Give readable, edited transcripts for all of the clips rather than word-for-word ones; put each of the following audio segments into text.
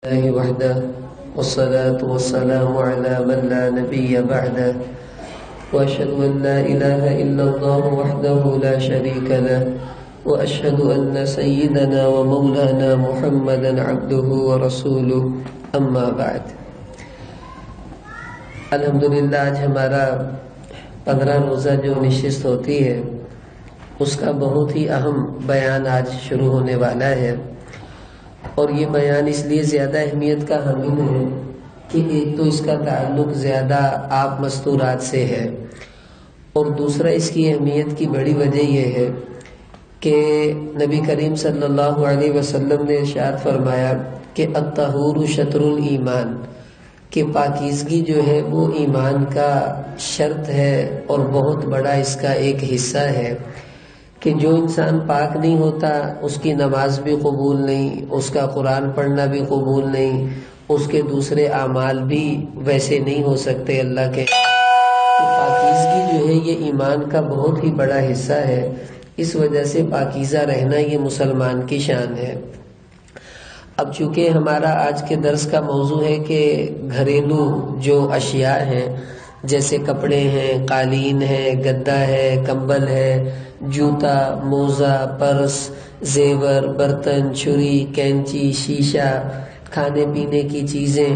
الله وحده والصلاة والسلام على من لا نبي بعده وأشهد أن لا إله إلا الله وحده لا شريك له وأشهد أن سيدنا ومولانا محمدا عبده ورسوله أما بعد. الحمدللہ آج ہمارا 15 روزہ جو نشست ہوتی ہے اس کا بہت ہی اہم بیان آج شروع ہونے والا ہے، اور یہ بیان اس لیے زیادہ اہمیت کا حامل ہے کہ ایک تو اس کا تعلق زیادہ آپ مستورات سے ہے، اور دوسرا اس کی اہمیت کی بڑی وجہ یہ ہے کہ نبی کریم صلی اللہ علیہ وسلم نے ارشاد فرمایا کہ الطہور شطر الایمان، کہ پاکیزگی جو ہے وہ ایمان کا شرط ہے اور بہت بڑا اس کا ایک حصہ ہے، کہ جو انسان پاک نہیں ہوتا اس کی نماز بھی قبول نہیں، اس کا قرآن پڑھنا بھی قبول نہیں، اس کے دوسرے اعمال بھی ویسے نہیں ہو سکتے اللہ کے. تو پاکیزگی جو ہے یہ ایمان کا بہت ہی بڑا حصہ ہے، اس وجہ سے پاکیزہ رہنا یہ مسلمان کی شان ہے. اب چونکہ ہمارا آج کے درس کا موضوع ہے کہ گھریلو جو اشیاء ہیں، جیسے کپڑے ہیں، قالین ہے، گدا ہے، کمبل ہے، جوتا، موزہ، پرس، زیور، برتن، چھری، کینچی، شیشہ، کھانے پینے کی چیزیں،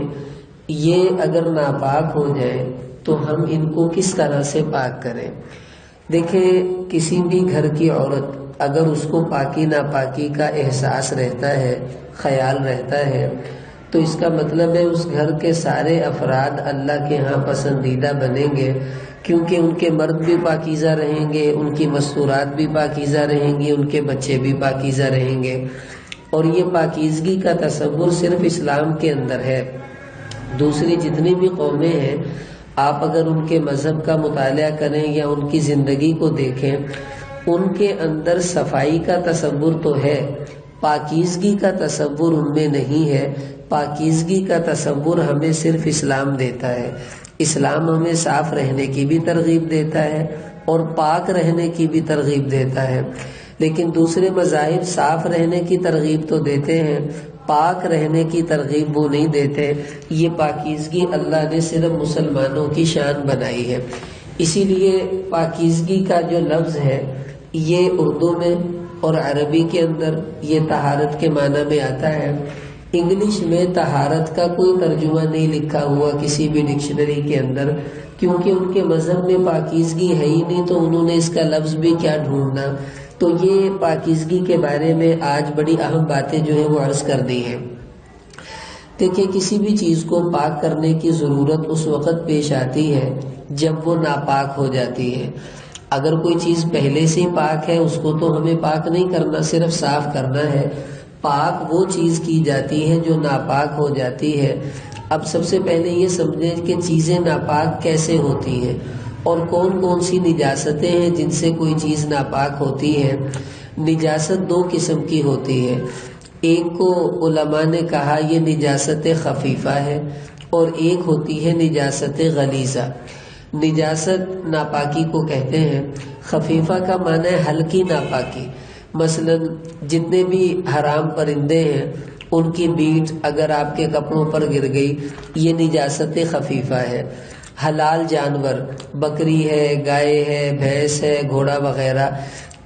یہ اگر ناپاک ہو جائیں تو ہم ان کو کس طرح سے پاک کریں؟ دیکھیں، کسی بھی گھر کی عورت اگر اس کو پاکی ناپاکی کا احساس رہتا ہے، خیال رہتا ہے، تو اس کا مطلب ہے اس گھر کے سارے افراد اللہ کے ہاں پسندیدہ بنیں گے، کیونکہ ان کے مرد بھی پاکیزہ رہیں گے، ان کی مستورات بھی پاکیزہ رہیں گی، ان کے بچے بھی پاکیزہ رہیں گے. اور یہ پاکیزگی کا تصور صرف اسلام کے اندر ہے. دوسری جتنی بھی قومیں ہیں، آپ اگر ان کے مذہب کا مطالعہ کریں یا ان کی زندگی کو دیکھیں، ان کے اندر صفائی کا تصور تو ہے، پاکیزگی کا تصور ان میں نہیں ہے. پاکیزگی کا تصور ہمیں صرف اسلام دیتا ہے. اسلام ہمیں صاف رہنے کی بھی ترغیب دیتا ہے اور پاک رہنے کی بھی ترغیب دیتا ہے، لیکن دوسرے مذاہب صاف رہنے کی ترغیب تو دیتے ہیں، پاک رہنے کی ترغیب وہ نہیں دیتے. یہ پاکیزگی اللہ نے صرف مسلمانوں کی شان بنائی ہے. اسی لیے پاکیزگی کا جو لفظ ہے یہ اردو میں اور عربی کے اندر یہ طہارت کے معنی میں آتا ہے. انگلش میں طہارت کا کوئی ترجمہ نہیں لکھا ہوا کسی بھی ڈکشنری کے اندر، کیونکہ ان کے مذہب میں پاکیزگی ہے ہی نہیں، تو انہوں نے اس کا لفظ بھی کیا ڈھونڈنا. تو یہ پاکیزگی کے بارے میں آج بڑی اہم باتیں جو ہے وہ عرض کر دی ہیں. دیکھیں، کسی بھی چیز کو پاک کرنے کی ضرورت اس وقت پیش آتی ہے جب وہ ناپاک ہو جاتی ہے. اگر کوئی چیز پہلے سے ہی پاک ہے اس کو تو ہمیں پاک نہیں کرنا، صرف صاف کرنا ہے. پاک وہ چیز کی جاتی ہے جو ناپاک ہو جاتی ہے. اب سب سے پہلے یہ سمجھیں کہ چیزیں ناپاک کیسے ہوتی ہیں اور کون کون سی نجاستیں ہیں جن سے کوئی چیز ناپاک ہوتی ہے. نجاست 2 قسم کی ہوتی ہے. ایک کو علماء نے کہا یہ نجاست خفیفہ ہے، اور ایک ہوتی ہے نجاست غلیظہ. نجاست ناپاکی کو کہتے ہیں. خفیفہ کا معنی ہے ہلکی ناپاکی. مثلا جتنے بھی حرام پرندے ہیں ان کی بیٹ اگر آپ کے کپڑوں پر گر گئی، یہ نجاست خفیفہ ہے. حلال جانور، بکری ہے، گائے ہے، بھینس ہے، گھوڑا وغیرہ،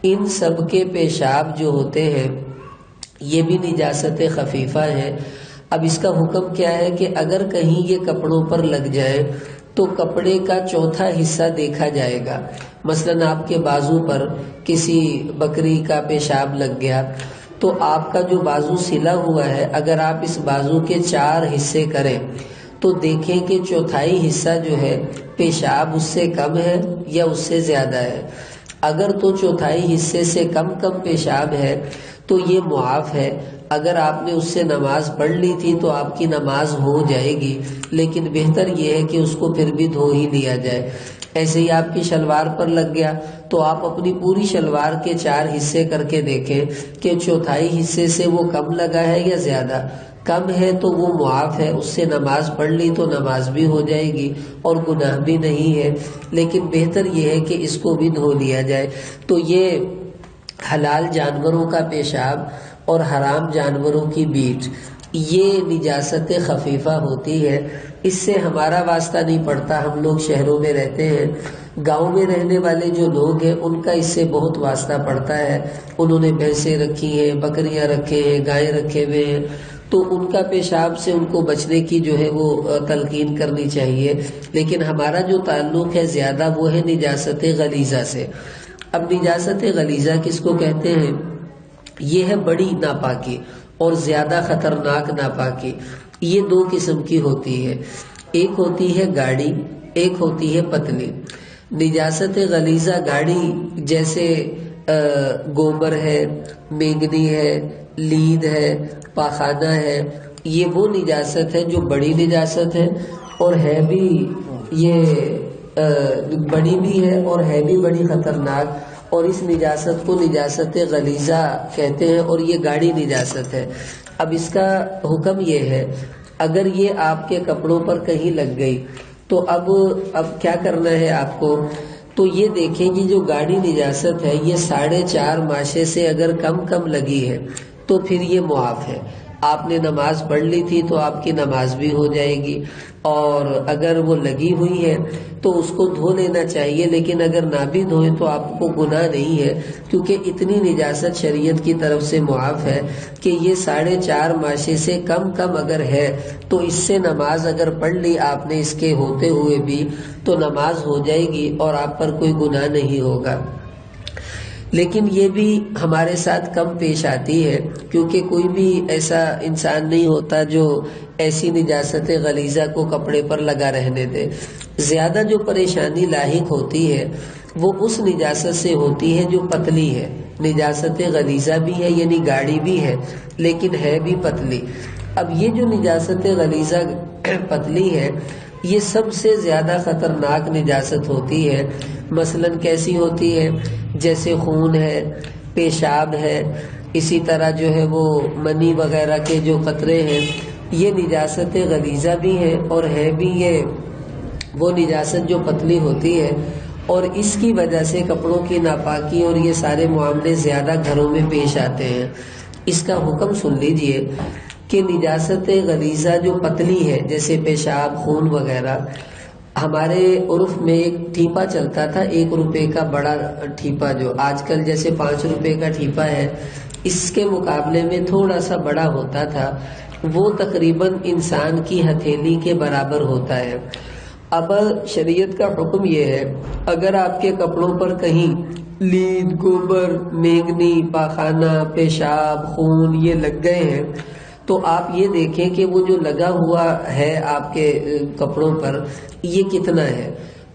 ان سب کے پیشاب جو ہوتے ہیں یہ بھی نجاست خفیفہ ہے. اب اس کا حکم کیا ہے کہ اگر کہیں یہ کپڑوں پر لگ جائے تو کپڑے کا چوتھا حصہ دیکھا جائے گا. مثلا آپ کے بازو پر کسی بکری کا پیشاب لگ گیا تو آپ کا جو بازو سلا ہوا ہے، اگر آپ اس بازو کے 4 حصے کریں تو دیکھیں کہ چوتھائی حصہ جو ہے پیشاب اس سے کم ہے یا اس سے زیادہ ہے. اگر تو چوتھائی حصے سے کم پیشاب ہے تو یہ معاف ہے. اگر آپ نے اس سے نماز پڑھ لی تھی تو آپ کی نماز ہو جائے گی، لیکن بہتر یہ ہے کہ اس کو پھر بھی دھو ہی لیا جائے. ایسے ہی آپ کی شلوار پر لگ گیا تو آپ اپنی پوری شلوار کے 4 حصے کر کے دیکھیں کہ چوتھائی حصے سے وہ کم لگا ہے یا زیادہ. کم ہے تو وہ معاف ہے، اس سے نماز پڑھ لی تو نماز بھی ہو جائے گی اور گناہ بھی نہیں ہے، لیکن بہتر یہ ہے کہ اس کو بھی دھو لیا جائے. تو یہ حلال جانوروں کا پیشاب اور حرام جانوروں کی بیٹ یہ نجاست خفیفہ ہوتی ہے، اس سے ہمارا واسطہ نہیں پڑتا. ہم لوگ شہروں میں رہتے ہیں، گاؤں میں رہنے والے جو لوگ ہیں ان کا اس سے بہت واسطہ پڑتا ہے. انہوں نے بھینسیں رکھی ہیں، بکریاں رکھے ہیں، گائے رکھے ہوئے ہیں، تو ان کا پیشاب سے ان کو بچنے کی جو ہے وہ تلقین کرنی چاہیے. لیکن ہمارا جو تعلق ہے زیادہ وہ ہے نجاست غلیظہ سے. اب نجاست غلیظہ کس کو کہتے ہیں؟ یہ ہے بڑی ناپاکی اور زیادہ خطرناک ناپاکی. یہ دو قسم کی ہوتی ہے، ایک ہوتی ہے گاڑی، ایک ہوتی ہے پتلی. نجاست غلیظہ گاڑی جیسے گوبر ہے، مینگنی ہے، لید ہے، پاخانہ ہے، یہ وہ نجاست ہے جو بڑی نجاست ہے اور ہے بھی یہ بڑی بھی ہے اور ہے بھی بڑی خطرناک. اور اس نجاست کو نجاست غلیظہ کہتے ہیں اور یہ گاڑی نجاست ہے. اب اس کا حکم یہ ہے، اگر یہ آپ کے کپڑوں پر کہیں لگ گئی تو اب کیا کرنا ہے آپ کو؟ تو یہ دیکھیں کہ جو گاڑی نجاست ہے یہ 4.5 ماشے سے اگر کم لگی ہے تو پھر یہ معاف ہے. آپ نے نماز پڑھ لی تھی تو آپ کی نماز بھی ہو جائے گی. اور اگر وہ لگی ہوئی ہے تو اس کو دھو لینا چاہیے، لیکن اگر نہ بھی دھوئیں تو آپ کو گناہ نہیں ہے، کیونکہ اتنی نجاست شریعت کی طرف سے معاف ہے کہ یہ 4.5 ماشے سے کم اگر ہے تو اس سے نماز اگر پڑھ لی آپ نے اس کے ہوتے ہوئے بھی تو نماز ہو جائے گی اور آپ پر کوئی گناہ نہیں ہوگا. لیکن یہ بھی ہمارے ساتھ کم پیش آتی ہے، کیونکہ کوئی بھی ایسا انسان نہیں ہوتا جو ایسی نجاست غلیظہ کو کپڑے پر لگا رہنے دے. زیادہ جو پریشانی لاحق ہوتی ہے وہ اس نجاست سے ہوتی ہے جو پتلی ہے. نجاست غلیظہ بھی ہے یعنی گاڑی بھی ہے لیکن ہے بھی پتلی. اب یہ جو نجاست غلیظہ پتلی ہے یہ سب سے زیادہ خطرناک نجاست ہوتی ہے. مثلاً کیسی ہوتی ہے؟ جیسے خون ہے، پیشاب ہے، اسی طرح جو ہے وہ منی وغیرہ کے جو قطرے ہیں، یہ نجاست غلیظہ بھی ہے اور ہے بھی یہ وہ نجاست جو پتلی ہوتی ہے. اور اس کی وجہ سے کپڑوں کی ناپاکی اور یہ سارے معاملے زیادہ گھروں میں پیش آتے ہیں. اس کا حکم سن لیجئے کہ نجاست غلیظہ جو پتلی ہے جیسے پیشاب، خون وغیرہ، ہمارے عرف میں ایک ٹھیپا چلتا تھا 1 روپے کا بڑا ٹھیپا، جو آج کل جیسے 5 روپے کا ٹھیپا ہے اس کے مقابلے میں تھوڑا سا بڑا ہوتا تھا. وہ تقریباً انسان کی ہتھیلی کے برابر ہوتا ہے. اب شریعت کا حکم یہ ہے، اگر آپ کے کپڑوں پر کہیں لید، گوبر، مینگنی، پاخانہ، پیشاب، خون یہ لگ گئے ہیں تو آپ یہ دیکھیں کہ وہ جو لگا ہوا ہے آپ کے کپڑوں پر یہ کتنا ہے.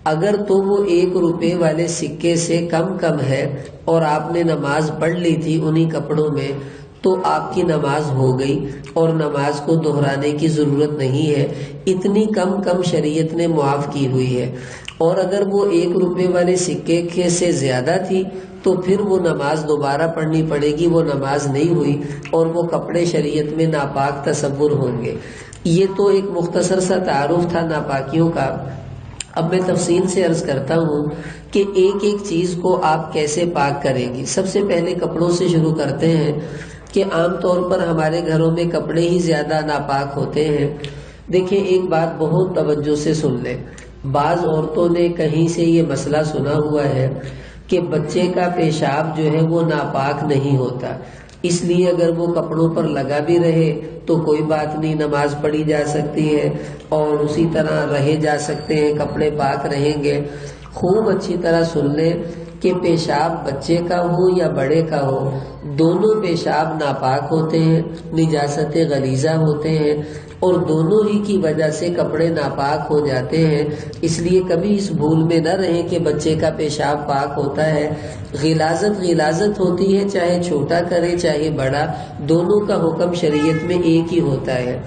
اگر تو وہ 1 روپے والے سکے سے کم ہے اور آپ نے نماز پڑھ لی تھی انہی کپڑوں میں تو آپ کی نماز ہو گئی اور نماز کو دہرانے کی ضرورت نہیں ہے. اتنی کم شریعت نے معاف کی ہوئی ہے. اور اگر وہ 1 روپے والے سکے سے زیادہ تھی تو پھر وہ نماز دوبارہ پڑھنی پڑے گی، وہ نماز نہیں ہوئی اور وہ کپڑے شریعت میں ناپاک تصور ہوں گے. یہ تو ایک مختصر سا تعارف تھا ناپاکیوں کا. اب میں تفصیل سے عرض کرتا ہوں کہ ایک چیز کو آپ کیسے پاک کریں گی. سب سے پہلے کپڑوں سے شروع کرتے ہیں کہ عام طور پر ہمارے گھروں میں کپڑے ہی زیادہ ناپاک ہوتے ہیں. دیکھیں ایک بات بہت توجہ سے سن لیں. بعض عورتوں نے کہیں سے یہ مسئلہ سنا ہوا ہے کہ بچے کا پیشاب جو ہے وہ ناپاک نہیں ہوتا، اس لیے اگر وہ کپڑوں پر لگا بھی رہے تو کوئی بات نہیں، نماز پڑھی جا سکتی ہے اور اسی طرح رہے جا سکتے ہیں، کپڑے پاک رہیں گے. خوب اچھی طرح سن لیں کہ پیشاب بچے کا ہو یا بڑے کا ہو، دونوں پیشاب ناپاک ہوتے ہیں، نجاست غلیظہ ہوتے ہیں اور دونوں ہی کی وجہ سے کپڑے ناپاک ہو جاتے ہیں. اس لیے کبھی اس بھول میں نہ رہیں کہ بچے کا پیشاب پاک ہوتا ہے. غلاظت ہوتی ہے، چاہے چھوٹا کرے چاہے بڑا، دونوں کا حکم شریعت میں ایک ہی ہوتا ہے.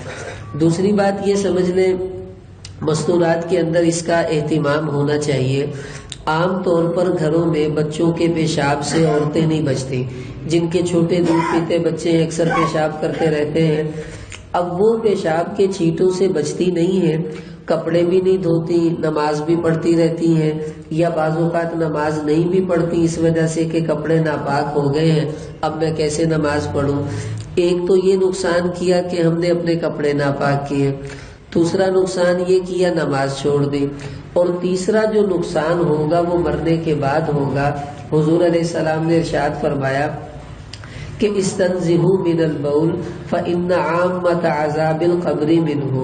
دوسری بات یہ سمجھ لیں مستورات کے اندر اس کا اہتمام ہونا چاہیے. عام طور پر گھروں میں بچوں کے پیشاب سے عورتیں نہیں بچتی. جن کے چھوٹے دودھ پیتے بچے ہیں اکثر پیشاب کرتے رہتے ہیں. اب وہ پیشاب کے چھینٹوں سے بچتی نہیں ہیں، کپڑے بھی نہیں دھوتی، نماز بھی پڑھتی رہتی ہیں، یا بعض اوقات نماز نہیں بھی پڑھتی اس وجہ سے کہ کپڑے ناپاک ہو گئے ہیں، اب میں کیسے نماز پڑھوں. ایک تو یہ نقصان کیا کہ ہم نے اپنے کپڑے ناپاک کیے، دوسرا نقصان یہ کیا نماز چھوڑ دی، اور تیسرا جو نقصان ہوگا وہ مرنے کے بعد ہوگا۔ حضور علیہ السلام نے ارشاد فرمایا کہ استنزہوا من البول فإن عامۃ عذاب القبر منہ،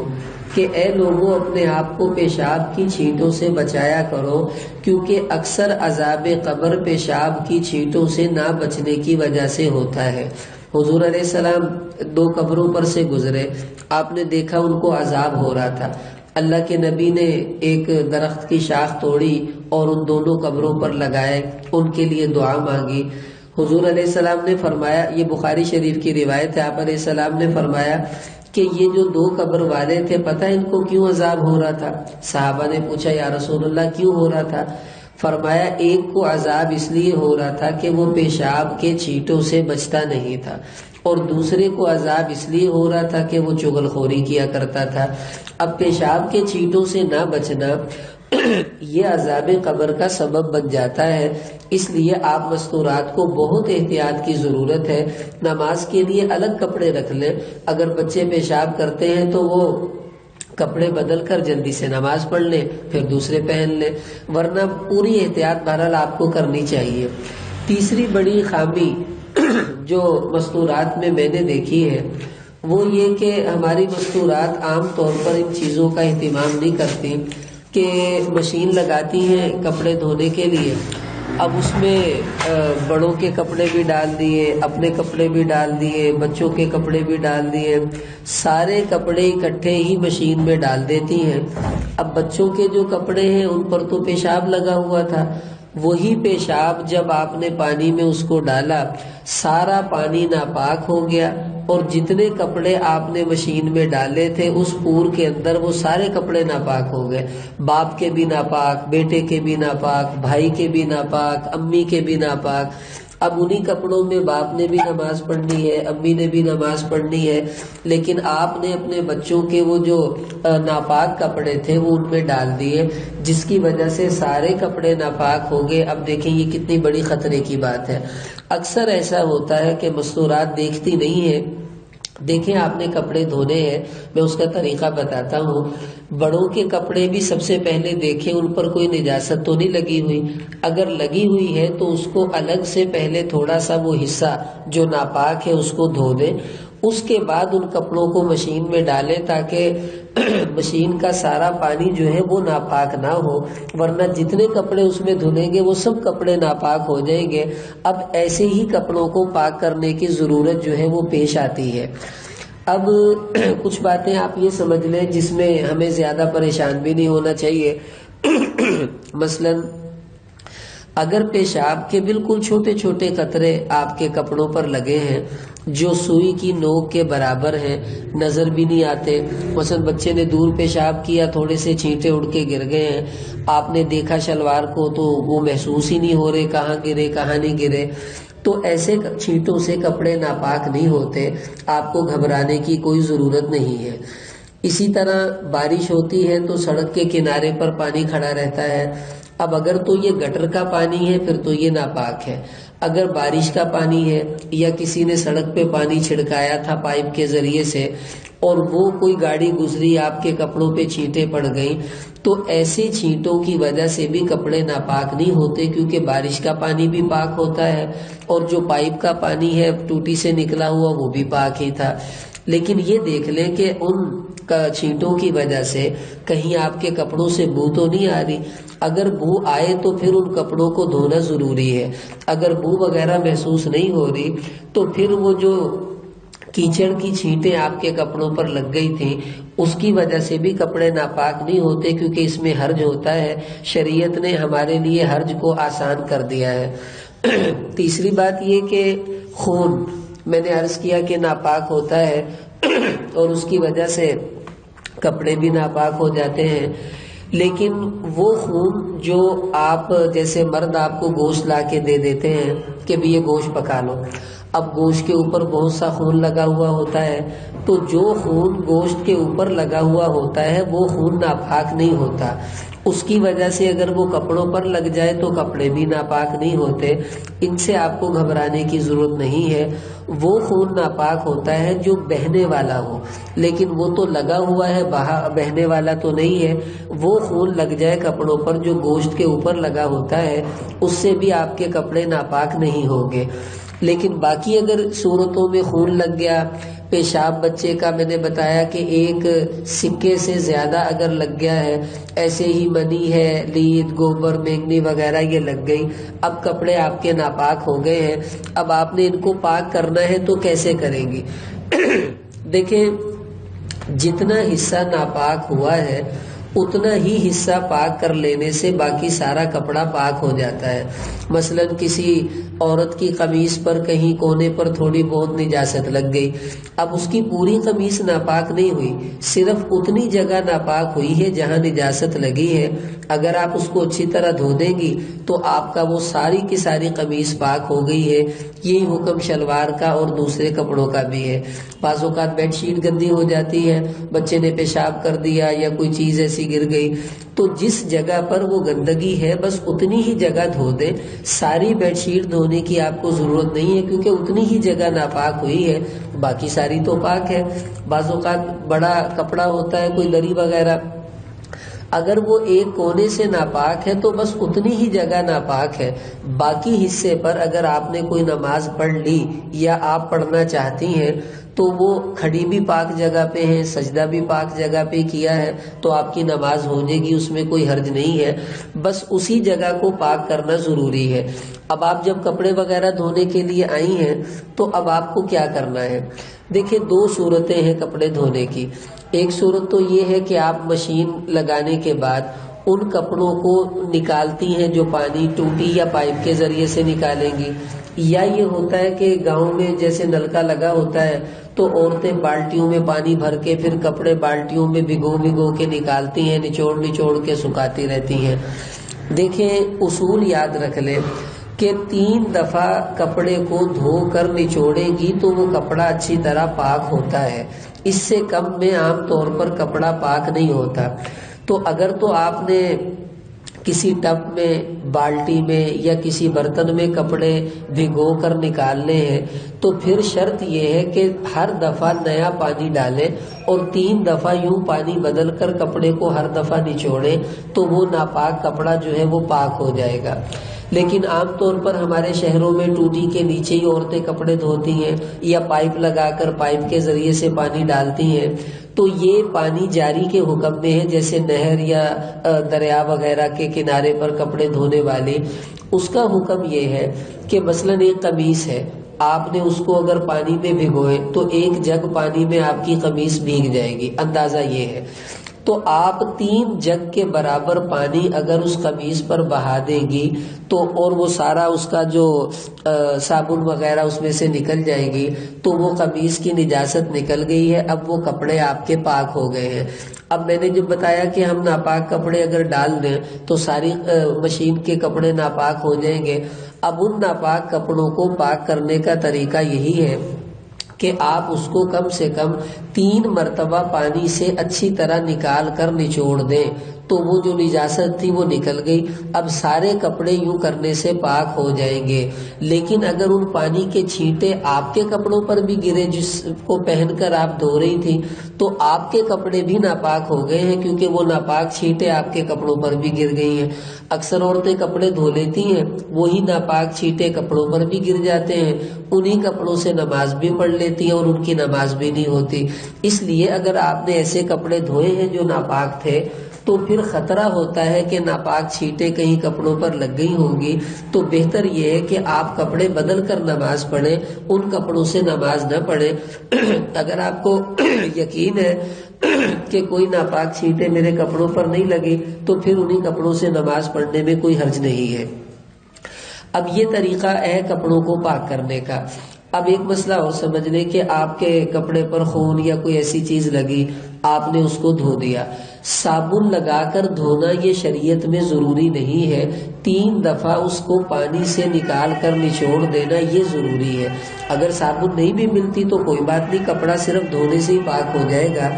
کہ اے لوگوں اپنے آپ کو پیشاب کی چھینٹوں سے بچایا کرو، کیونکہ اکثر عذاب قبر پیشاب کی چھینٹوں سے نہ بچنے کی وجہ سے ہوتا ہے۔ حضور علیہ السلام 2 قبروں پر سے گزرے، آپ نے دیکھا ان کو عذاب ہو رہا تھا، اللہ کے نبی نے ایک درخت کی شاخ توڑی اور ان دونوں قبروں پر لگائے، ان کے لیے دعا مانگی۔ حضور علیہ السلام نے فرمایا، یہ بخاری شریف کی روایت ہے، آپ علیہ السلام نے فرمایا کہ یہ جو 2 قبر والے تھے پتہ ان کو کیوں عذاب ہو رہا تھا؟ صحابہ نے پوچھا یا رسول اللہ کیوں ہو رہا تھا؟ فرمایا ایک کو عذاب اس لیے ہو رہا تھا کہ وہ پیشاب کے چھینٹوں سے بچتا نہیں تھا، اور دوسرے کو عذاب اس لیے ہو رہا تھا کہ وہ چغل خوری کیا کرتا تھا۔ اب پیشاب کے چھینٹوں سے نہ بچنا یہ عذاب قبر کا سبب بن جاتا ہے، اس لیے آپ مستورات کو بہت احتیاط کی ضرورت ہے۔ نماز کے لیے الگ کپڑے رکھ لیں، اگر بچے پیشاب کرتے ہیں تو وہ کپڑے بدل کر جلدی سے نماز پڑھ لیں، پھر دوسرے پہن لیں، ورنہ پوری احتیاط بہرحال آپ کو کرنی چاہیے۔ تیسری بڑی خامی جو مستورات میں نے دیکھی ہے وہ یہ کہ ہماری مستورات عام طور پر ان چیزوں کا اہتمام نہیں کرتی کہ مشین لگاتی ہیں کپڑے دھونے کے لیے، اب اس میں بڑوں کے کپڑے بھی ڈال دیے، اپنے کپڑے بھی ڈال دیے، بچوں کے کپڑے بھی ڈال دیے، سارے کپڑے اکٹھے ہی مشین میں ڈال دیتی ہیں۔ اب بچوں کے جو کپڑے ہیں ان پر تو پیشاب لگا ہوا تھا، وہی پیشاب جب آپ نے پانی میں اس کو ڈالا سارا پانی ناپاک ہو گیا، اور جتنے کپڑے آپ نے مشین میں ڈالے تھے اس پور کے اندر وہ سارے کپڑے ناپاک ہو گئے، باپ کے بھی ناپاک، بیٹے کے بھی ناپاک، بھائی کے بھی ناپاک، امی کے بھی ناپاک۔ اب انہی کپڑوں میں باپ نے بھی نماز پڑھنی ہے، امی نے بھی نماز پڑھنی ہے، لیکن آپ نے اپنے بچوں کے وہ جو ناپاک کپڑے تھے وہ ان میں ڈال دیے، جس کی وجہ سے سارے کپڑے ناپاک ہو گئے۔ اب دیکھیں یہ کتنی بڑی خطرے کی بات ہے۔ اکثر ایسا ہوتا ہے کہ مستورات دیکھتی نہیں ہے۔ دیکھیں آپ نے کپڑے دھونے ہیں، میں اس کا طریقہ بتاتا ہوں۔ بڑوں کے کپڑے بھی سب سے پہلے دیکھیں ان پر کوئی نجاست تو نہیں لگی ہوئی، اگر لگی ہوئی ہے تو اس کو الگ سے پہلے تھوڑا سا وہ حصہ جو ناپاک ہے اس کو دھو دیں، اس کے بعد ان کپڑوں کو مشین میں ڈالیں تاکہ مشین کا سارا پانی جو ہے وہ ناپاک نہ ہو، ورنہ جتنے کپڑے اس میں دھلیں گے وہ سب کپڑے ناپاک ہو جائیں گے۔ اب ایسے ہی کپڑوں کو پاک کرنے کی ضرورت جو ہے وہ پیش آتی ہے۔ اب کچھ باتیں آپ یہ سمجھ لیں جس میں ہمیں زیادہ پریشان بھی نہیں ہونا چاہیے۔ مثلاً اگر پیشاب کے بالکل چھوٹے چھوٹے قطرے آپ کے کپڑوں پر لگے ہیں جو سوئی کی نوک کے برابر ہیں، نظر بھی نہیں آتے، مثلا بچے نے دور پیشاب کیا، تھوڑے سے چھینٹے اڑ کے گر گئے ہیں، آپ نے دیکھا شلوار کو تو وہ محسوس ہی نہیں ہو رہے کہاں گرے کہاں نہیں گرے، تو ایسے چھینٹوں سے کپڑے ناپاک نہیں ہوتے، آپ کو گھبرانے کی کوئی ضرورت نہیں ہے۔ اسی طرح بارش ہوتی ہے تو سڑک کے کنارے پر پانی کھڑا رہتا ہے، اب اگر تو یہ گٹر کا پانی ہے پھر تو یہ ناپاک ہے، اگر بارش کا پانی ہے یا کسی نے سڑک پہ پانی چھڑکایا تھا پائپ کے ذریعے سے اور وہ کوئی گاڑی گزری آپ کے کپڑوں پہ چھینٹیں پڑ گئیں، تو ایسے چھینٹوں کی وجہ سے بھی کپڑے ناپاک نہیں ہوتے، کیونکہ بارش کا پانی بھی پاک ہوتا ہے اور جو پائپ کا پانی ہے ٹوٹی سے نکلا ہوا وہ بھی پاک ہی تھا۔ لیکن یہ دیکھ لیں کہ ان چھینٹوں کی وجہ سے کہیں آپ کے کپڑوں سے بو تو نہیں آ رہی، اگر بو آئے تو پھر ان کپڑوں کو دھونا ضروری ہے، اگر بو وغیرہ محسوس نہیں ہو رہی تو پھر وہ جو کیچڑ کی چھینٹیں آپ کے کپڑوں پر لگ گئی تھیں اس کی وجہ سے بھی کپڑے ناپاک نہیں ہوتے، کیونکہ اس میں حرج ہوتا ہے، شریعت نے ہمارے لیے حرج کو آسان کر دیا ہے۔ تیسری بات یہ کہ خون میں نے عرض کیا کہ ناپاک ہوتا ہے اور اس کی وجہ سے کپڑے بھی ناپاک ہو جاتے ہیں، لیکن وہ خون جو آپ جیسے مرد آپ کو گوشت لا کے دے دیتے ہیں کہ بھی یہ گوشت پکا لو، اب گوشت کے اوپر بہت سا خون لگا ہوا ہوتا ہے، تو جو خون گوشت کے اوپر لگا ہوا ہوتا ہے وہ خون ناپاک نہیں ہوتا، اس کی وجہ سے اگر وہ کپڑوں پر لگ جائے تو کپڑے بھی ناپاک نہیں ہوتے۔ ان سے آپ کو گھبرانے کی ضرورت نہیں ہے۔ وہ خون ناپاک ہوتا ہے جو بہنے والا ہو، لیکن وہ تو لگا ہوا ہے، بہنے والا تو نہیں ہے۔ وہ خون لگ جائے کپڑوں پر جو گوشت کے اوپر لگا ہوتا ہے، اس سے بھی آپ کے کپڑے ناپاک نہیں ہوں گے۔ لیکن باقی اگر صورتوں میں خون لگ گیا، پیشاب بچے کا میں نے بتایا کہ ایک سکے سے زیادہ اگر لگ گیا ہے، ایسے ہی منی ہے، لید، گوبر، مینگنی وغیرہ یہ لگ گئی، اب کپڑے آپ کے ناپاک ہو گئے ہیں۔ اب آپ نے ان کو پاک کرنا ہے تو کیسے کریں گی؟ دیکھیں، جتنا حصہ ناپاک ہوا ہے اتنا ہی حصہ پاک کر لینے سے باقی سارا کپڑا پاک ہو جاتا ہے۔ مثلا کسی عورت کی قمیص پر کہیں کونے پر تھوڑی بہت نجاست لگ گئی، اب اس کی پوری قمیص ناپاک نہیں ہوئی، صرف اتنی جگہ ناپاک ہوئی ہے جہاں نجاست لگی ہے۔ اگر آپ اس کو اچھی طرح دھو دیں گی تو آپ کا وہ ساری کی ساری قمیص پاک ہو گئی ہے۔ یہی حکم شلوار کا اور دوسرے کپڑوں کا بھی ہے۔ بعض اوقات بیڈ شیٹ گندی ہو جاتی ہے، بچے نے پیشاب کر دیا یا کوئی چیز ایسی گر گئی، تو جس جگہ پر وہ گندگی ہے بس اتنی ہی جگہ دھو دیں۔ ساری بیڈ شیٹ دھونے کی آپ کو ضرورت نہیں ہے، کیونکہ اتنی ہی جگہ ناپاک ہوئی ہے، باقی ساری تو پاک ہے۔ بعض اوقات بڑا کپڑا ہوتا ہے، کوئی دری وغیرہ، اگر وہ ایک کونے سے ناپاک ہے تو بس اتنی ہی جگہ ناپاک ہے، باقی حصے پر اگر آپ نے کوئی نماز پڑھ لی یا آپ پڑھنا چاہتی ہیں تو وہ کھڑی بھی پاک جگہ پہ ہے، سجدہ بھی پاک جگہ پہ کیا ہے تو آپ کی نماز ہو جائے گی، اس میں کوئی حرج نہیں ہے، بس اسی جگہ کو پاک کرنا ضروری ہے۔ اب آپ جب کپڑے وغیرہ دھونے کے لیے آئی ہیں تو اب آپ کو کیا کرنا ہے؟ دیکھیں، دو صورتیں ہیں کپڑے دھونے کی۔ ایک صورت تو یہ ہے کہ آپ مشین لگانے کے بعد ان کپڑوں کو نکالتی ہیں جو پانی ٹوٹی یا پائپ کے ذریعے سے نکالیں گی، یا یہ ہوتا ہے کہ گاؤں میں جیسے نلکا لگا ہوتا ہے تو عورتیں بالٹیوں میں پانی بھر کے پھر کپڑے بالٹیوں میں بھگو کے نکالتی ہیں، نچوڑ کے سکھاتی رہتی ہیں۔ دیکھیں، اصول یاد رکھ لیں کہ 3 دفعہ کپڑے کو دھو کر نچوڑے گی تو وہ کپڑا اچھی طرح پاک ہوتا ہے، اس سے کم میں عام طور پر کپڑا پاک نہیں ہوتا۔ تو اگر تو آپ نے کسی ٹب میں، بالٹی میں یا کسی برتن میں کپڑے بھگو کر نکالنے ہیں تو پھر شرط یہ ہے کہ ہر دفعہ نیا پانی ڈالیں اور 3 دفعہ یوں پانی بدل کر کپڑے کو ہر دفعہ نچوڑیں تو وہ ناپاک کپڑا جو ہے وہ پاک ہو جائے گا۔ لیکن عام طور پر ہمارے شہروں میں ٹوٹی کے نیچے ہی عورتیں کپڑے دھوتی ہیں یا پائپ لگا کر پائپ کے ذریعے سے پانی ڈالتی ہیں، تو یہ پانی جاری کے حکم میں ہے، جیسے نہر یا دریا وغیرہ کے کنارے پر کپڑے دھونے والی، اس کا حکم یہ ہے کہ مثلاً ایک قمیص ہے، آپ نے اس کو اگر پانی میں بھگوئے تو 1 جگ پانی میں آپ کی قمیص بھیگ جائے گی، اندازہ یہ ہے۔ تو آپ 3 جگ کے برابر پانی اگر اس قمیص پر بہا دیں گی تو اور وہ سارا اس کا جو صابن وغیرہ اس میں سے نکل جائے گی تو وہ قمیص کی نجاست نکل گئی ہے، اب وہ کپڑے آپ کے پاک ہو گئے ہیں۔ اب میں نے جب بتایا کہ ہم ناپاک کپڑے اگر ڈال دیں تو ساری مشین کے کپڑے ناپاک ہو جائیں گے۔ اب ان ناپاک کپڑوں کو پاک کرنے کا طریقہ یہی ہے کہ آپ اس کو کم سے کم 3 مرتبہ پانی سے اچھی طرح نکال کر نچوڑ دیں تو وہ جو نجاست تھی وہ نکل گئی، اب سارے کپڑے یوں کرنے سے پاک ہو جائیں گے۔ لیکن اگر ان پانی کے چھینٹے آپ کے کپڑوں پر بھی گرے جس کو پہن کر آپ دھو رہی تھی تو آپ کے کپڑے بھی ناپاک ہو گئے ہیں، کیونکہ وہ ناپاک چھینٹے آپ کے کپڑوں پر بھی گر گئی ہیں۔ اکثر عورتیں کپڑے دھو لیتی ہیں، وہی ناپاک چھینٹے کپڑوں پر بھی گر جاتے ہیں، انہی کپڑوں سے نماز بھی پڑھ لیتی ہیں اور ان کی نماز بھی نہیں ہوتی۔ اس لیے اگر آپ نے ایسے کپڑے دھوئے ہیں جو ناپاک تھے تو پھر خطرہ ہوتا ہے کہ ناپاک چھینٹیں کہیں کپڑوں پر لگ گئی ہوں گی، تو بہتر یہ ہے کہ آپ کپڑے بدل کر نماز پڑھیں، ان کپڑوں سے نماز نہ پڑھیں۔ اگر آپ کو یقین ہے کہ کوئی ناپاک چھینٹیں میرے کپڑوں پر نہیں لگی تو پھر انہی کپڑوں سے نماز پڑھنے میں کوئی حرج نہیں ہے۔ اب یہ طریقہ ہے کپڑوں کو پاک کرنے کا۔ اب ایک مسئلہ اور سمجھ لیں کہ آپ کے کپڑے پر خون یا کوئی ایسی چیز لگی، آپ نے اس کو دھو دیا، صابن لگا کر دھونا یہ شریعت میں ضروری نہیں ہے، 3 دفعہ اس کو پانی سے نکال کر نچوڑ دینا یہ ضروری ہے۔ اگر صابن نہیں بھی ملتی تو کوئی بات نہیں، کپڑا صرف دھونے سے ہی پاک ہو جائے گا۔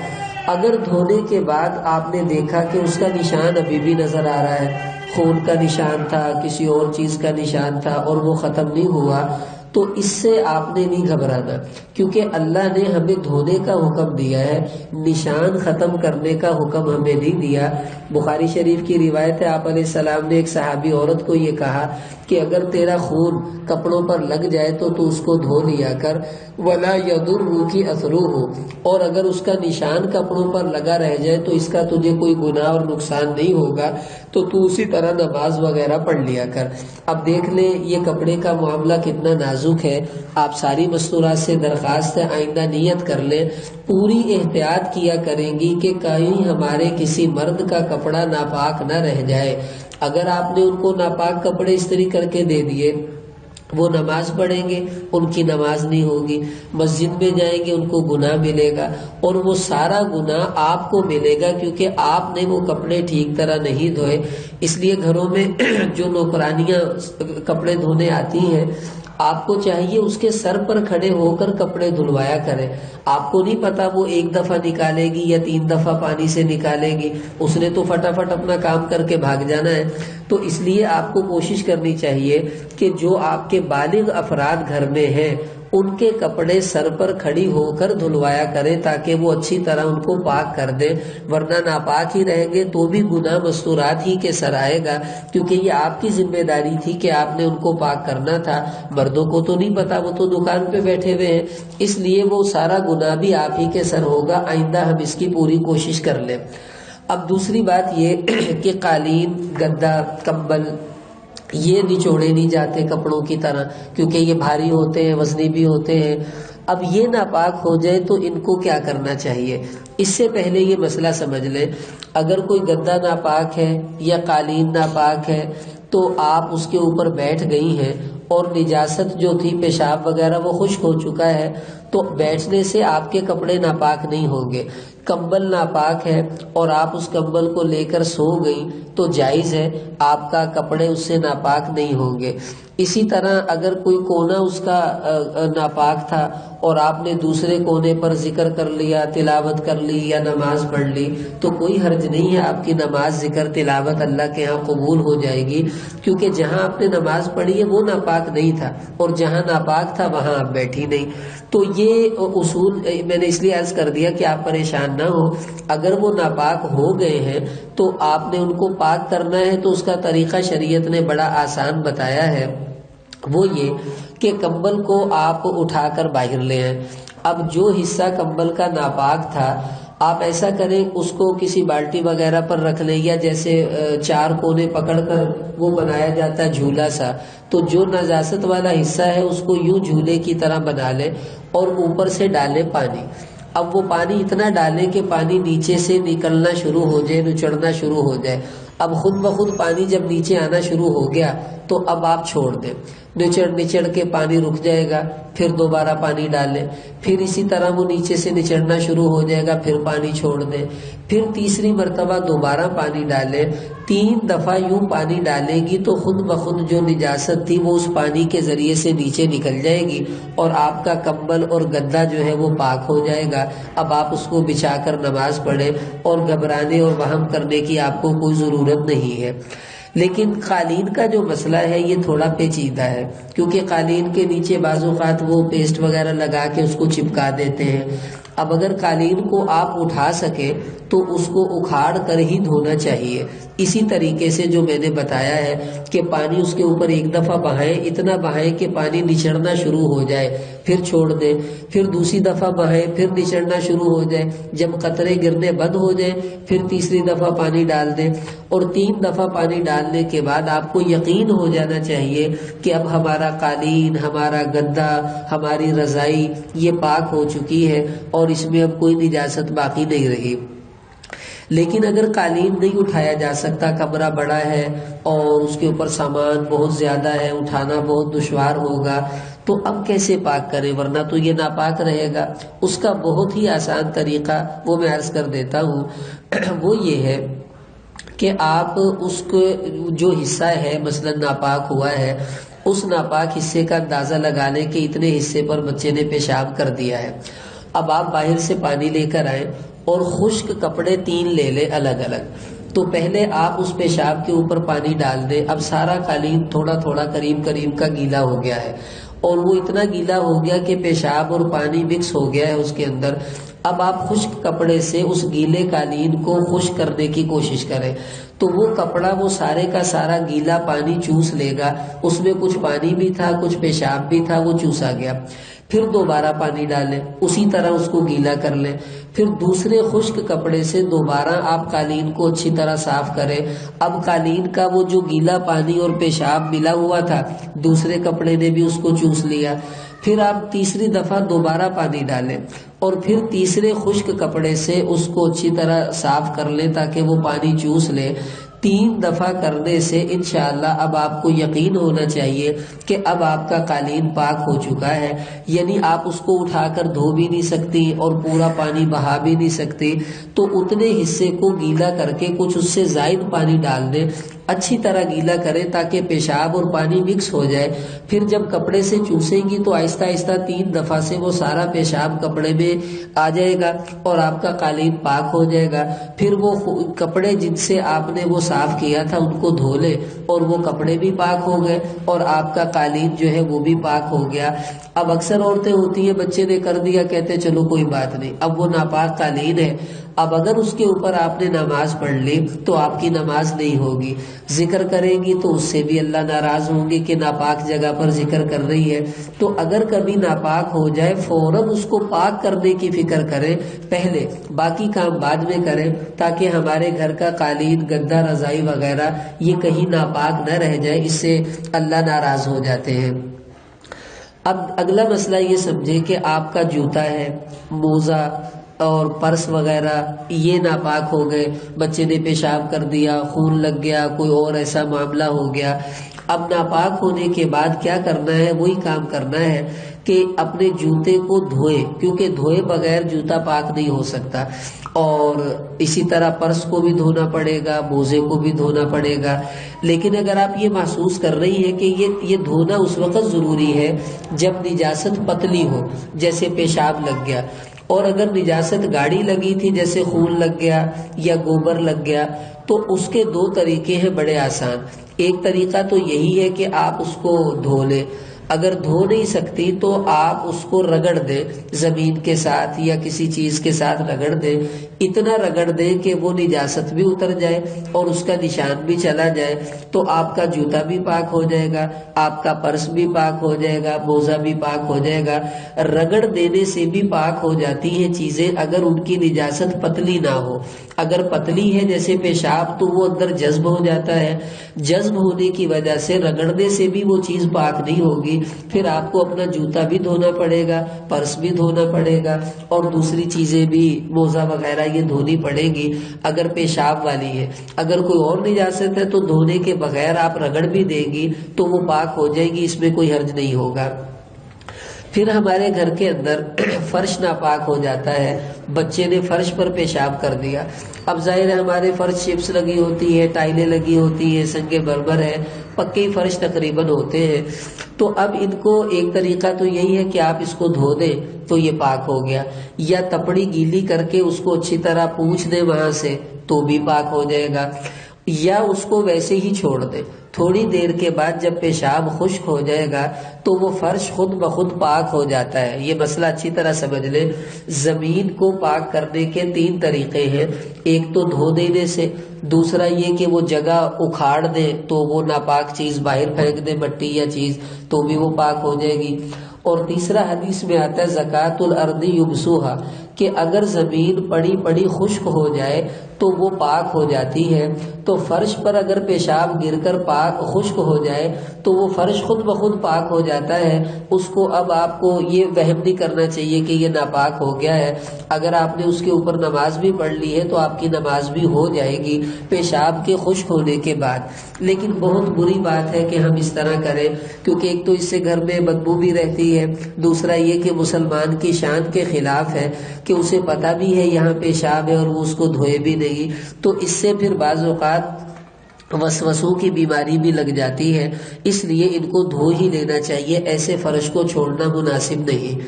اگر دھونے کے بعد آپ نے دیکھا کہ اس کا نشان ابھی بھی نظر آ رہا ہے، خون کا نشان تھا، کسی اور چیز کا نشان تھا اور وہ ختم نہیں ہوا، تو اس سے آپ نے نہیں گھبرانا، کیونکہ اللہ نے ہمیں دھونے کا حکم دیا ہے، نشان ختم کرنے کا حکم ہمیں نہیں دیا۔ بخاری شریف کی روایت ہے، آپ علیہ السلام نے ایک صحابی عورت کو یہ کہا کہ اگر تیرا خون کپڑوں پر لگ جائے تو اس کو دھو لیا کر، ولا یضرک اثرہ، اور اگر اس کا نشان کپڑوں پر لگا رہ جائے تو اس کا تجھے کوئی گناہ اور نقصان نہیں ہوگا، تو اسی طرح نماز وغیرہ پڑھ لیا کر۔ اب دیکھ لیں یہ کپڑے کا معاملہ کتنا نازک ہے، آپ ساری مستورات سے درخواست ہے آئندہ نیت کر لیں، پوری احتیاط کیا کریں گی کہ کہیں ہمارے کسی مرد کا کپڑا ناپاک نہ رہ جائے۔ اگر آپ نے ان کو ناپاک کپڑے استری کر کے دے دیے، وہ نماز پڑھیں گے، ان کی نماز نہیں ہوگی، مسجد میں جائیں گے، ان کو گناہ ملے گا، اور وہ سارا گناہ آپ کو ملے گا کیونکہ آپ نے وہ کپڑے ٹھیک طرح نہیں دھوئے۔ اس لیے گھروں میں جو نوکرانیاں کپڑے دھونے آتی ہیں، آپ کو چاہیے اس کے سر پر کھڑے ہو کر کپڑے دھلوایا کریں۔ آپ کو نہیں پتا وہ 1 دفعہ نکالے گی یا 3 دفعہ پانی سے نکالے گی، اس نے تو فٹافٹ اپنا کام کر کے بھاگ جانا ہے۔ تو اس لیے آپ کو کوشش کرنی چاہیے کہ جو آپ کے بالغ افراد گھر میں ہیں ان کے کپڑے سر پر کھڑی ہو کر دھلوایا کریں تاکہ وہ اچھی طرح ان کو پاک کر دیں، ورنہ ناپاک ہی رہیں گے تو بھی گناہ مستورات ہی کے سر آئے گا، کیونکہ یہ آپ کی ذمہ داری تھی کہ آپ نے ان کو پاک کرنا تھا۔ مردوں کو تو نہیں پتا، وہ تو دکان پہ بیٹھے ہوئے ہیں، اس لیے وہ سارا گناہ بھی آپ ہی کے سر ہوگا۔ آئندہ ہم اس کی پوری کوشش کر لیں۔ اب دوسری بات یہ کہ قالین، گدا، کمبل یہ نچوڑے نہیں جاتے کپڑوں کی طرح، کیونکہ یہ بھاری ہوتے ہیں، وزنی بھی ہوتے ہیں۔ اب یہ ناپاک ہو جائے تو ان کو کیا کرنا چاہیے؟ اس سے پہلے یہ مسئلہ سمجھ لیں، اگر کوئی گدا ناپاک ہے یا قالین ناپاک ہے تو آپ اس کے اوپر بیٹھ گئی ہیں اور نجاست جو تھی پیشاب وغیرہ وہ خشک ہو چکا ہے، تو بیٹھنے سے آپ کے کپڑے ناپاک نہیں ہوں گے۔ کمبل ناپاک ہے اور آپ اس کمبل کو لے کر سو گئی تو جائز ہے، آپ کا کپڑے اس سے ناپاک نہیں ہوں گے۔ اسی طرح اگر کوئی کونا اس کا ناپاک تھا اور آپ نے دوسرے کونے پر ذکر کر لیا، تلاوت کر لی یا نماز پڑھ لی تو کوئی حرج نہیں ہے، آپ کی نماز، ذکر، تلاوت اللہ کے ہاں قبول ہو جائے گی، کیونکہ جہاں آپ نے نماز پڑھی ہے وہ ناپاک نہیں تھا اور جہاں ناپاک تھا وہاں آپ بیٹھی نہیں۔ تو یہ اصول میں نے اس لیے عرض کر دیا کہ آپ پریشان نہ ہو۔ اگر وہ ناپاک ہو گئے ہیں تو آپ نے ان کو پاک کرنا ہے، تو اس کا طریقہ شریعت نے بڑا آسان بتایا ہے، وہ یہ کہ کمبل کو آپ اٹھا کر باہر لے آئیں۔ اب جو حصہ کمبل کا ناپاک تھا آپ ایسا کریں، اس کو کسی بالٹی وغیرہ پر رکھ لیں، یا جیسے 4 کونے پکڑ کر وہ بنایا جاتا ہے جھولا سا، تو جو نجاست والا حصہ ہے اس کو یوں جھولے کی طرح بنا لیں اور اوپر سے ڈالیں پانی۔ اب وہ پانی اتنا ڈالیں کہ پانی نیچے سے نکلنا شروع ہو جائے، نچڑنا شروع ہو جائے۔ اب خود بخود پانی جب نیچے آنا شروع ہو گیا تو اب آپ چھوڑ دیں، نچڑ کے پانی رک جائے گا، پھر دوبارہ پانی ڈالیں، پھر اسی طرح وہ نیچے سے نچڑنا شروع ہو جائے گا، پھر پانی چھوڑ دیں، پھر تیسری مرتبہ دوبارہ پانی ڈالیں۔ 3 دفعہ یوں پانی ڈالے گی تو خود بخود جو نجاست تھی وہ اس پانی کے ذریعے سے نیچے نکل جائے گی اور آپ کا کمبل اور گدا جو ہے وہ پاک ہو جائے گا۔ اب آپ اس کو بچھا کر نماز پڑھیں اور گھبرانے اور وہم کرنے کی آپ کو کوئی ضرورت نہیں ہے۔ لیکن قالین کا جو مسئلہ ہے یہ تھوڑا پیچیدہ ہے، کیونکہ قالین کے نیچے بعض اوقات وہ پیسٹ وغیرہ لگا کے اس کو چپکا دیتے ہیں۔ اب اگر قالین کو آپ اٹھا سکیں تو اس کو اکھاڑ کر ہی دھونا چاہیے، اسی طریقے سے جو میں نے بتایا ہے کہ پانی اس کے اوپر 1 دفعہ بہائیں، اتنا بہائیں کہ پانی نچڑنا شروع ہو جائے، پھر چھوڑ دیں، پھر دوسری دفعہ بہائیں، پھر نچڑنا شروع ہو جائے، جب قطرے گرنے بند ہو جائیں پھر تیسری دفعہ پانی ڈال دیں، اور 3 دفعہ پانی ڈالنے کے بعد آپ کو یقین ہو جانا چاہیے کہ اب ہمارا قالین، ہمارا گدا، ہماری رضائی یہ پاک ہو چکی ہے اور اس میں اب کوئی نجاست باقی نہیں رہی۔ لیکن اگر قالین نہیں اٹھایا جا سکتا، کمرہ بڑا ہے اور اس کے اوپر سامان بہت زیادہ ہے، اٹھانا بہت دشوار ہوگا، تو اب کیسے پاک کریں ورنہ تو یہ ناپاک رہے گا؟ اس کا بہت ہی آسان طریقہ وہ میں عرض کر دیتا ہوں، وہ یہ ہے کہ آپ اس کو جو حصہ ہے مثلا ناپاک ہوا ہے، اس ناپاک حصے کا اندازہ لگا لیں کہ اتنے حصے پر بچے نے پیشاب کر دیا ہے۔ اب آپ باہر سے پانی لے کر آئیں اور خشک کپڑے 3 لے لیں الگ الگ۔ تو پہلے آپ اس پیشاب کے اوپر پانی ڈال دیں۔ اب سارا قالین تھوڑا تھوڑا قریب کا گیلا ہو گیا ہے، اور وہ اتنا گیلا ہو گیا کہ پیشاب اور پانی مکس ہو گیا ہے اس کے اندر۔ اب آپ خشک کپڑے سے اس گیلے قالین کو خشک کرنے کی کوشش کریں، تو وہ کپڑا وہ سارے کا سارا گیلا پانی چوس لے گا۔ اس میں کچھ پانی بھی تھا، کچھ پیشاب بھی تھا، وہ چوسا گیا۔ پھر دوبارہ پانی ڈالیں، اسی طرح اس کو گیلا کر لیں۔ پھر دوسرے خشک کپڑے سے دوبارہ آپ قالین کو اچھی طرح صاف کریں۔ اب قالین کا وہ جو گیلا پانی اور پیشاب ملا ہوا تھا، دوسرے کپڑے نے بھی اس کو چوس لیا۔ پھر آپ تیسری دفعہ دوبارہ پانی ڈالیں اور پھر تیسرے خشک کپڑے سے اس کو اچھی طرح صاف کر لیں تاکہ وہ پانی چوس لے۔ 3 دفعہ کرنے سے انشاءاللہ اب آپ کو یقین ہونا چاہیے کہ اب آپ کا قالین پاک ہو چکا ہے، یعنی آپ اس کو اٹھا کر دھو بھی نہیں سکتی اور پورا پانی بہا بھی نہیں سکتی۔ تو اتنے حصے کو گیلا کر کے کچھ اس سے زائد پانی ڈال دیں، اچھی طرح گیلا کریں تاکہ پیشاب اور پانی مکس ہو جائے۔ پھر جب کپڑے سے چوسیں گی تو آہستہ آہستہ 3 دفعہ سے وہ سارا پیشاب کپڑے میں آ جائے گا اور آپ کا قالین پاک ہو جائے گا۔ پھر وہ کپڑے جن سے آپ نے وہ صاف کیا تھا ان کو دھو لے اور وہ کپڑے بھی پاک ہو گئے اور آپ کا قالین جو ہے وہ بھی پاک ہو گیا۔ اب اکثر عورتیں ہوتی ہیں، بچے نے کر دیا کہتے چلو کوئی بات نہیں، اب وہ ناپاک قالین ہے، اب اگر اس کے اوپر آپ نے نماز پڑھ لی تو آپ کی نماز نہیں ہوگی۔ ذکر کریں گی تو اس سے بھی اللہ ناراض ہوں گے کہ ناپاک جگہ پر ذکر کر رہی ہے۔ تو اگر کبھی ناپاک ہو جائے فوراً اس کو پاک کرنے کی فکر کریں پہلے، باقی کام بعد میں کریں تاکہ ہمارے گھر کا قالین، گدا، رضائی وغیرہ یہ کہیں ناپاک نہ رہ جائے، اس سے اللہ ناراض ہو جاتے ہیں۔ اب اگلا مسئلہ یہ سمجھے کہ آپ کا جوتا ہے، موزہ اور پرس وغیرہ یہ ناپاک ہو گئے، بچے نے پیشاب کر دیا، خون لگ گیا، کوئی اور ایسا معاملہ ہو گیا۔ اب ناپاک ہونے کے بعد کیا کرنا ہے؟ وہی کام کرنا ہے کہ اپنے جوتے کو دھوئے، کیونکہ دھوئے بغیر جوتا پاک نہیں ہو سکتا، اور اسی طرح پرس کو بھی دھونا پڑے گا، موزے کو بھی دھونا پڑے گا۔ لیکن اگر آپ یہ محسوس کر رہی ہیں کہ یہ دھونا اس وقت ضروری ہے جب نجاست پتلی ہو، جیسے پیشاب لگ گیا، اور اگر نجاست گاڑی لگی تھی جیسے خون لگ گیا یا گوبر لگ گیا، تو اس کے 2 طریقے ہیں بڑے آسان۔ ایک طریقہ تو یہی ہے کہ آپ اس کو دھو لیں، اگر دھو نہیں سکتی تو آپ اس کو رگڑ دیں زمین کے ساتھ یا کسی چیز کے ساتھ رگڑ دیں، اتنا رگڑ دیں کہ وہ نجاست بھی اتر جائے اور اس کا نشان بھی چلا جائے، تو آپ کا جوتا بھی پاک ہو جائے گا، آپ کا پرس بھی پاک ہو جائے گا، موزہ بھی پاک ہو جائے گا۔ رگڑ دینے سے بھی پاک ہو جاتی ہیں چیزیں اگر ان کی نجاست پتلی نہ ہو۔ اگر پتلی ہے جیسے پیشاب تو وہ اندر جذب ہو جاتا ہے، جذب ہونے کی وجہ سے رگڑنے سے بھی وہ چیز پاک نہیں ہوگی، پھر آپ کو اپنا جوتا بھی دھونا پڑے گا، پرس بھی دھونا پڑے گا، اور دوسری چیزیں بھی موزہ وغیرہ یہ دھونی پڑے گی اگر پیشاب والی ہے۔ اگر کوئی اور نجاست ہے تو دھونے کے بغیر آپ رگڑ بھی دیں گی تو وہ پاک ہو جائے گی، اس میں کوئی حرج نہیں ہوگا۔ پھر ہمارے گھر کے اندر فرش ناپاک ہو جاتا ہے، بچے نے فرش پر پیشاب کر دیا، اب ظاہر ہے ہمارے فرش چپس لگی ہوتی ہے، ٹائلیں لگی ہوتی ہیں، سنگ بربر ہے، پکے فرش تقریباً ہوتے ہیں، تو اب ان کو ایک طریقہ تو یہی ہے کہ آپ اس کو دھو دیں تو یہ پاک ہو گیا، یا تپڑی گیلی کر کے اس کو اچھی طرح پونچھ دیں وہاں سے تو بھی پاک ہو جائے گا، یا اس کو ویسے ہی چھوڑ دیں۔ تھوڑی دیر کے بعد جب پیشاب خشک ہو جائے گا تو وہ فرش خود بخود پاک ہو جاتا ہے۔ یہ مسئلہ اچھی طرح سمجھ لیں، زمین کو پاک کرنے کے 3 طریقے ہیں، ایک تو دھو دینے سے، دوسرا یہ کہ وہ جگہ اکھاڑ دے تو وہ ناپاک چیز باہر پھینک دے، مٹی یا چیز، تو بھی وہ پاک ہو جائے گی، اور تیسرا حدیث میں آتا ہے زکوٰۃ الارض یبسوہا، کہ اگر زمین پڑی پڑی خشک ہو جائے تو وہ پاک ہو جاتی ہے، تو فرش پر اگر پیشاب گر کر پاک خشک ہو جائے تو وہ فرش خود بخود پاک ہو جاتا ہے. اس کو اب آپ کو یہ وہم نہیں کرنا چاہیے کہ یہ ناپاک ہو گیا ہے. اگر آپ نے اس کے اوپر نماز بھی پڑھ لی ہے تو آپ کی نماز بھی ہو جائے گی پیشاب کے خشک ہونے کے بعد. لیکن بہت بری بات ہے کہ ہم اس طرح کریں، کیونکہ ایک تو اس سے گھر میں بدبو بھی رہتی ہے، دوسرا یہ کہ مسلمان کی شان کے خلاف ہے کہ اسے پتہ بھی ہے یہاں پیشاب ہے اور وہ اس کو دھوئے بھی نہیں. تو اس سے پھر بعض اوقات وسوسوں کی بیماری بھی لگ جاتی ہے. اس لیے ان کو دھو ہی لینا چاہیے، ایسے فرش کو چھوڑنا مناسب نہیں.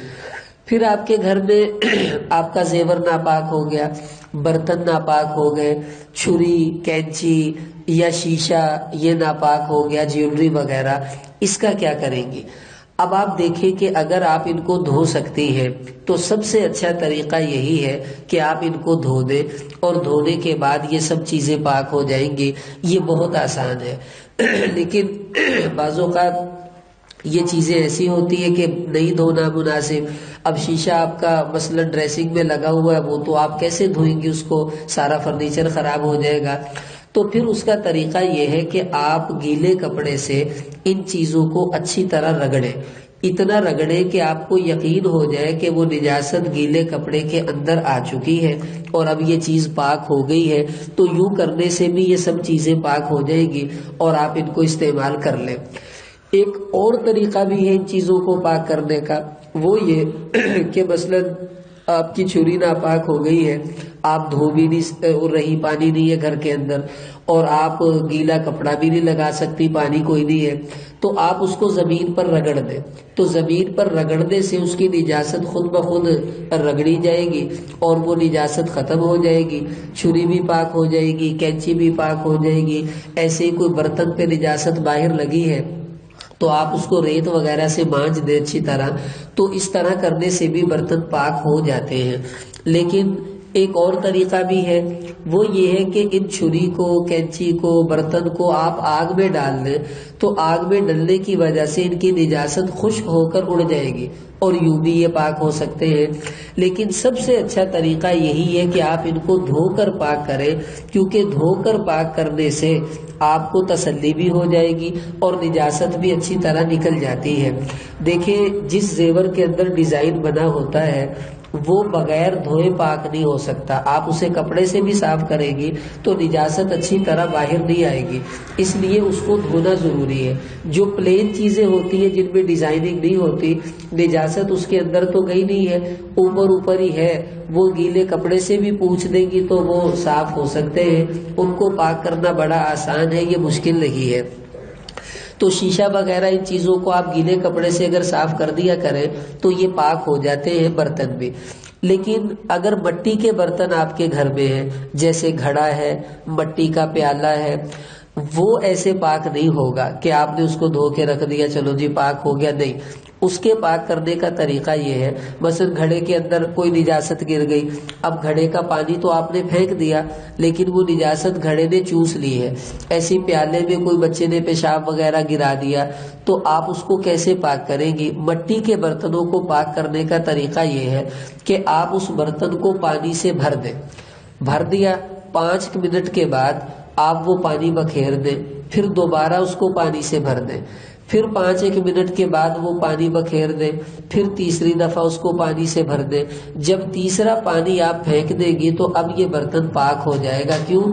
پھر آپ کے گھر میں آپ کا زیور ناپاک ہو گیا، برتن ناپاک ہو گئے، چھری، کینچی یا شیشہ یہ ناپاک ہو گیا، جیولری وغیرہ، اس کا کیا کریں گے؟ اب آپ دیکھیں کہ اگر آپ ان کو دھو سکتی ہیں تو سب سے اچھا طریقہ یہی ہے کہ آپ ان کو دھو دیں، اور دھونے کے بعد یہ سب چیزیں پاک ہو جائیں گی. یہ بہت آسان ہے. لیکن بعض اوقات یہ چیزیں ایسی ہوتی ہے کہ نہیں دھونا مناسب. اب شیشہ آپ کا مثلا ڈریسنگ میں لگا ہوا ہے، وہ تو آپ کیسے دھوئیں گے؟ اس کو سارا فرنیچر خراب ہو جائے گا. تو پھر اس کا طریقہ یہ ہے کہ آپ گیلے کپڑے سے ان چیزوں کو اچھی طرح رگڑیں، اتنا رگڑیں کہ آپ کو یقین ہو جائے کہ وہ نجاست گیلے کپڑے کے اندر آ چکی ہے اور اب یہ چیز پاک ہو گئی ہے. تو یوں کرنے سے بھی یہ سب چیزیں پاک ہو جائیں گی اور آپ ان کو استعمال کر لیں. ایک اور طریقہ بھی ہے ان چیزوں کو پاک کرنے کا، وہ یہ کہ مثلا آپ کی چھری ناپاک ہو گئی ہے، آپ دھو بھی نہیں رہی، پانی نہیں ہے گھر کے اندر، اور آپ گیلا کپڑا بھی نہیں لگا سکتی، پانی کوئی نہیں ہے، تو آپ اس کو زمین پر رگڑ دیں. تو زمین پر رگڑنے سے اس کی نجاست خود بخود رگڑی جائے گی اور وہ نجاست ختم ہو جائے گی. چھری بھی پاک ہو جائے گی، کینچی بھی پاک ہو جائے گی. ایسے ہی کوئی برتن پہ نجاست باہر لگی ہے تو آپ اس کو ریت وغیرہ سے مانج دیں اچھی طرح. تو اس طرح کرنے سے بھی برتن پاک ہو جاتے ہیں. لیکن ایک اور طریقہ بھی ہے، وہ یہ ہے کہ ان چھری کو، کینچی کو، برتن کو آپ آگ میں ڈال لیں، تو آگ میں ڈلنے کی وجہ سے ان کی نجاست خشک ہو کر اڑ جائے گی اور یوں بھی یہ پاک ہو سکتے ہیں. لیکن سب سے اچھا طریقہ یہی ہے کہ آپ ان کو دھو کر پاک کریں، کیونکہ دھو کر پاک کرنے سے آپ کو تسلی بھی ہو جائے گی اور نجاست بھی اچھی طرح نکل جاتی ہے. دیکھیں جس زیور کے اندر ڈیزائن بنا ہوتا ہے وہ بغیر دھوئے پاک نہیں ہو سکتا. آپ اسے کپڑے سے بھی صاف کریں گی تو نجاست اچھی طرح باہر نہیں آئے گی، اس لیے اس کو دھونا ضروری ہے. جو پلین چیزیں ہوتی ہیں جن میں ڈیزائننگ نہیں ہوتی، نجاست اس کے اندر تو گئی نہیں ہے، اوپر ہی ہے، وہ گیلے کپڑے سے بھی پوچھ دیں گی تو وہ صاف ہو سکتے ہیں. ان کو پاک کرنا بڑا آسان ہے، یہ مشکل نہیں ہے. تو شیشہ وغیرہ ان چیزوں کو آپ گیلے کپڑے سے اگر صاف کر دیا کریں تو یہ پاک ہو جاتے ہیں برتن بھی. لیکن اگر مٹی کے برتن آپ کے گھر میں ہیں، جیسے گھڑا ہے، مٹی کا پیالہ ہے، وہ ایسے پاک نہیں ہوگا کہ آپ نے اس کو دھو کے رکھ دیا چلو جی پاک ہو گیا. نہیں، اس کے پاک کرنے کا طریقہ یہ ہے، مثلا گھڑے کے اندر کوئی نجاست گر گئی، اب گھڑے کا پانی تو آپ نے پھینک دیا لیکن وہ نجاست گھڑے نے چوس لی ہے. ایسی پیالے میں کوئی بچے نے پیشاب وغیرہ گرا دیا تو آپ اس کو کیسے پاک کریں گی؟ مٹی کے برتنوں کو پاک کرنے کا طریقہ یہ ہے کہ آپ اس برتن کو پانی سے بھر دیں. بھر دیا، 5 منٹ کے بعد آپ وہ پانی بکھیر دیں، پھر دوبارہ اس کو پانی سے بھر دیں، پھر 5 منٹ کے بعد وہ پانی بکھیر دیں، پھر تیسری دفعہ اس کو پانی سے بھر دیں. جب تیسرا پانی آپ پھینک دیں گی تو اب یہ برتن پاک ہو جائے گا. کیوں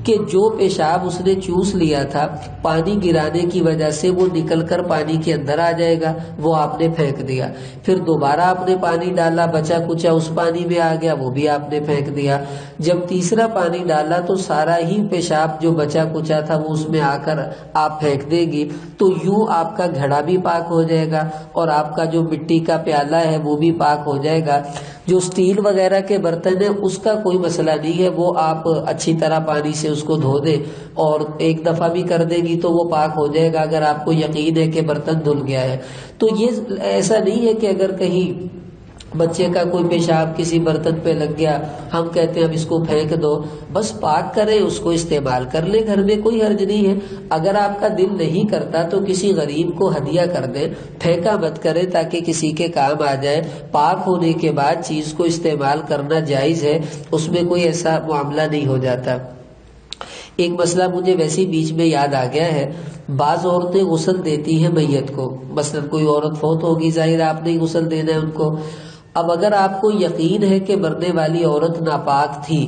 کہ جو پیشاب اس نے چوس لیا تھا پانی گرانے کی وجہ سے وہ نکل کر پانی کے اندر آ جائے گا، وہ آپ نے پھینک دیا. پھر دوبارہ آپ نے پانی ڈالا، بچا کچا اس پانی میں آ گیا، وہ بھی آپ نے پھینک دیا. جب تیسرا پانی ڈالا تو سارا ہی پیشاب جو بچا کچا تھا وہ اس میں آ کر آپ پھینک دے گی. تو یوں آپ کا گھڑا بھی پاک ہو جائے گا اور آپ کا جو مٹی کا پیالہ ہے وہ بھی پاک ہو جائے گا. جو سٹیل وغیرہ کے برتن ہیں اس کا کوئی مسئلہ نہیں ہے، وہ آپ اچھی طرح پانی سے اس کو دھو دیں اور ایک دفعہ بھی کر دے گی تو وہ پاک ہو جائے گا اگر آپ کو یقین ہے کہ برتن دھل گیا ہے. تو یہ ایسا نہیں ہے کہ اگر کہیں بچے کا کوئی پیشاب کسی برتن پہ لگ گیا، ہم کہتے ہیں اب اس کو پھینک دو، بس پاک کریں، اس کو استعمال کر لیں، گھر میں کوئی حرج نہیں ہے۔ اگر آپ کا دل نہیں کرتا تو کسی غریب کو ہدیہ کر دیں، پھینکا مت کریں تاکہ کسی کے کام آ جائے۔ پاک ہونے کے بعد چیز کو استعمال کرنا جائز ہے، اس میں کوئی ایسا معاملہ نہیں ہو جاتا۔ ایک مسئلہ مجھے ویسے بیچ میں یاد آ گیا ہے، بعض عورتیں غسل دیتی ہیں میت کو، مثلا کوئی عورت فوت ہوگی، ظاہر آپ نے غسل دینا ہے ان کو۔ اب اگر آپ کو یقین ہے کہ مرنے والی عورت ناپاک تھی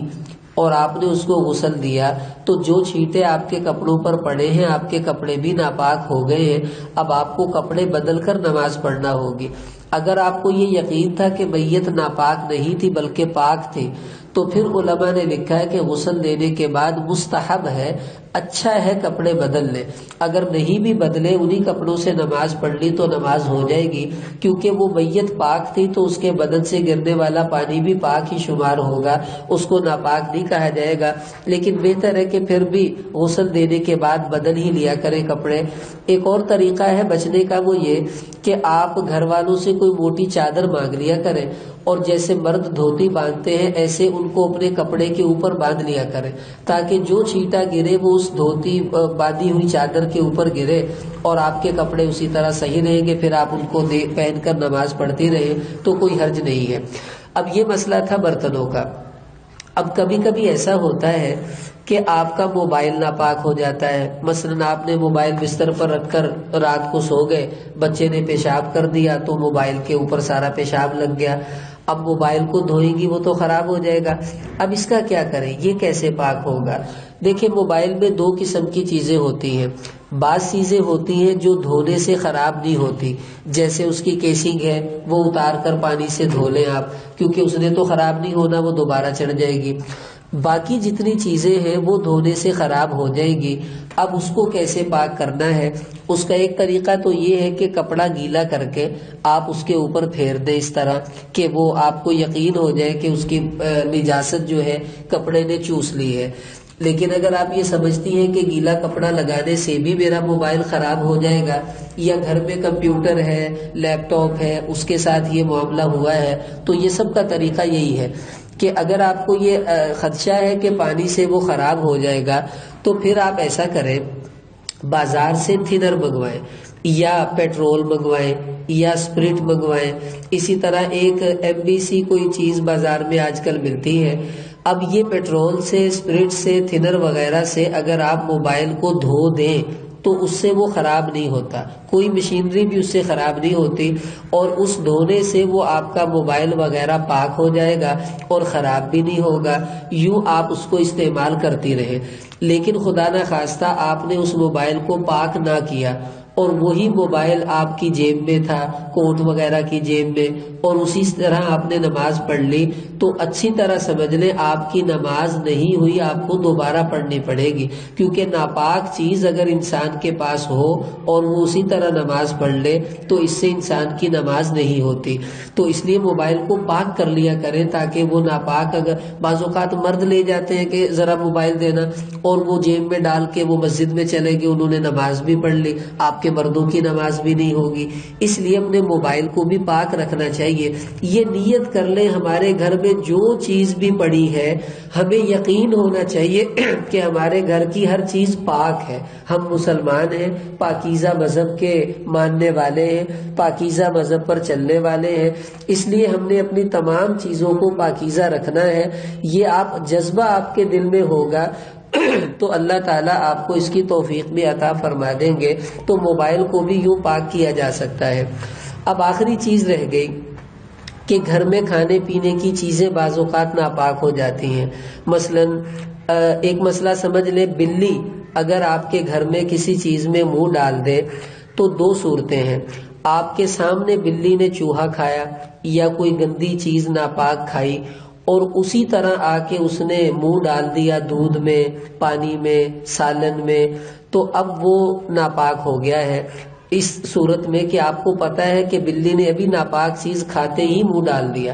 اور آپ نے اس کو غسل دیا تو جو چھینٹے آپ کے کپڑوں پر پڑے ہیں، آپ کے کپڑے بھی ناپاک ہو گئے ہیں، اب آپ کو کپڑے بدل کر نماز پڑھنا ہوگی۔ اگر آپ کو یہ یقین تھا کہ میت ناپاک نہیں تھی بلکہ پاک تھی، تو پھر علماء نے لکھا ہے کہ غسل دینے کے بعد مستحب ہے، اچھا ہے کپڑے بدل لیں۔ اگر نہیں بھی بدلے، انہی کپڑوں سے نماز پڑھ لی تو نماز ہو جائے گی، کیونکہ وہ میت پاک تھی تو اس کے بدن سے گرنے والا پانی بھی پاک ہی شمار ہوگا، اس کو ناپاک نہیں کہا جائے گا۔ لیکن بہتر ہے کہ پھر بھی غسل دینے کے بعد بدل ہی لیا کریں کپڑے۔ ایک اور طریقہ ہے بچنے کا، وہ یہ کہ آپ گھر والوں سے کوئی موٹی چادر مانگ لیا کریں، اور جیسے مرد دھوتی باندھتے ہیں ایسے ان کو اپنے کپڑے کے اوپر باندھ لیا کریں، تاکہ جو چھینٹا گرے وہ اس دھوتی باندھی ہوئی چادر کے اوپر گرے اور آپ کے کپڑے اسی طرح صحیح رہیں گے، پھر آپ ان کو پہن کر نماز پڑھتی رہیں تو کوئی حرج نہیں ہے۔ اب یہ مسئلہ تھا برتنوں کا۔ اب کبھی کبھی ایسا ہوتا ہے کہ آپ کا موبائل ناپاک ہو جاتا ہے، مثلا آپ نے موبائل بستر پر رکھ کر رات کو سو گئے، بچے نے پیشاب کر دیا تو موبائل کے اوپر سارا پیشاب لگ گیا۔ اب موبائل کو دھوئیں گی وہ تو خراب ہو جائے گا، اب اس کا کیا کریں، یہ کیسے پاک ہوگا؟ دیکھیں موبائل میں دو قسم کی چیزیں ہوتی ہیں، بعض چیزیں ہوتی ہیں جو دھونے سے خراب نہیں ہوتی، جیسے اس کی کیسنگ ہے وہ اتار کر پانی سے دھو لیں آپ، کیونکہ اس نے تو خراب نہیں ہونا، وہ دوبارہ چڑھ جائے گی۔ باقی جتنی چیزیں ہیں وہ دھونے سے خراب ہو جائیں گی۔ اب اس کو کیسے پاک کرنا ہے؟ اس کا ایک طریقہ تو یہ ہے کہ کپڑا گیلا کر کے آپ اس کے اوپر پھیر دیں اس طرح کہ وہ آپ کو یقین ہو جائے کہ اس کی نجاست جو ہے کپڑے نے چوس لی ہے۔ لیکن اگر آپ یہ سمجھتی ہیں کہ گیلا کپڑا لگانے سے بھی میرا موبائل خراب ہو جائے گا، یا گھر میں کمپیوٹر ہے، لیپ ٹاپ ہے، اس کے ساتھ یہ معاملہ ہوا ہے، تو یہ سب کا طریقہ یہی ہے کہ اگر آپ کو یہ خدشہ ہے کہ پانی سے وہ خراب ہو جائے گا تو پھر آپ ایسا کریں، بازار سے تھنر منگوائیں یا پیٹرول منگوائیں یا اسپرٹ منگوائیں۔ اسی طرح ایک MBC کوئی چیز بازار میں آج کل ملتی ہے۔ اب یہ پیٹرول سے، اسپرٹ سے، تھنر وغیرہ سے اگر آپ موبائل کو دھو دیں تو اس سے وہ خراب نہیں ہوتا، کوئی مشینری بھی اس سے خراب نہیں ہوتی، اور اس دھونے سے وہ آپ کا موبائل وغیرہ پاک ہو جائے گا اور خراب بھی نہیں ہوگا۔ یوں آپ اس کو استعمال کرتی رہیں۔ لیکن خدا نہ خواستہ آپ نے اس موبائل کو پاک نہ کیا اور وہی موبائل آپ کی جیب میں تھا، کوٹ وغیرہ کی جیب میں، اور اسی طرح آپ نے نماز پڑھ لی، تو اچھی طرح سمجھ لیں آپ کی نماز نہیں ہوئی، آپ کو دوبارہ پڑھنی پڑے گی، کیونکہ ناپاک چیز اگر انسان کے پاس ہو اور وہ اسی طرح نماز پڑھ لے تو اس سے انسان کی نماز نہیں ہوتی۔ تو اس لیے موبائل کو پاک کر لیا کریں تاکہ وہ ناپاک، اگر بعض اوقات مرد لے جاتے ہیں کہ ذرا موبائل دینا، اور وہ جیب میں ڈال کے وہ مسجد میں چلے گئے، انہوں نے نماز بھی پڑھ لی، آپ کے مردوں کی نماز بھی نہیں ہوگی۔ اس لیے اپنے موبائل کو بھی پاک رکھنا چاہیے۔ یہ نیت کر لیں ہمارے گھر میں جو چیز بھی پڑی ہے ہمیں یقین ہونا چاہیے کہ ہمارے گھر کی ہر چیز پاک ہے، ہم مسلمان ہیں، پاکیزہ مذہب کے ماننے والے ہیں، پاکیزہ مذہب پر چلنے والے ہیں، اس لیے ہم نے اپنی تمام چیزوں کو پاکیزہ رکھنا ہے۔ یہ آپ جذبہ آپ کے دل میں ہوگا تو اللہ تعالیٰ آپ کو اس کی توفیق بھی عطا فرما دیں گے، تو موبائل کو بھی یوں پاک کیا جا سکتا ہے۔ اب آخری چیز رہ گئی کہ گھر میں کھانے پینے کی چیزیں بعض اوقات ناپاک ہو جاتی ہیں۔ مثلا ایک مسئلہ سمجھ لیں، بلی اگر آپ کے گھر میں کسی چیز میں منہ ڈال دے تو دو صورتیں ہیں، آپ کے سامنے بلی نے چوہا کھایا یا کوئی گندی چیز ناپاک کھائی اور اسی طرح آ کے اس نے منہ ڈال دیا دودھ میں، پانی میں، سالن میں، تو اب وہ ناپاک ہو گیا ہے۔ اس صورت میں کہ آپ کو پتہ ہے کہ بلی نے ابھی ناپاک چیز کھاتے ہی منہ ڈال دیا،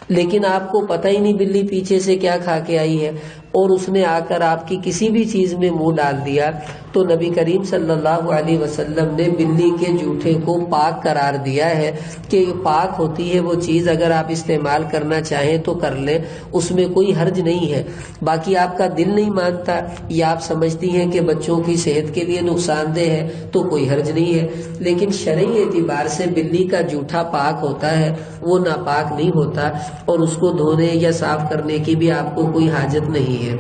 لیکن آپ کو پتہ ہی نہیں بلی پیچھے سے کیا کھا کے آئی ہے، اور اس نے آ کر آپ کی کسی بھی چیز میں منہ ڈال دیا تو نبی کریم صلی اللہ علیہ وسلم نے بلی کے جوٹے کو پاک قرار دیا ہے کہ یہ پاک ہوتی ہے وہ چیز، اگر آپ استعمال کرنا چاہیں تو کر لیں، اس میں کوئی حرج نہیں ہے۔ باقی آپ کا دل نہیں مانتا یا آپ سمجھتی ہیں کہ بچوں کی صحت کے لیے نقصان دہ ہے تو کوئی حرج نہیں ہے، لیکن شرعی اعتبار سے بلی کا جوٹا پاک ہوتا ہے، وہ ناپاک نہیں ہوتا، اور اس کو دھونے یا صاف کرنے کی بھی آپ کو کوئی حاجت نہیں ہے۔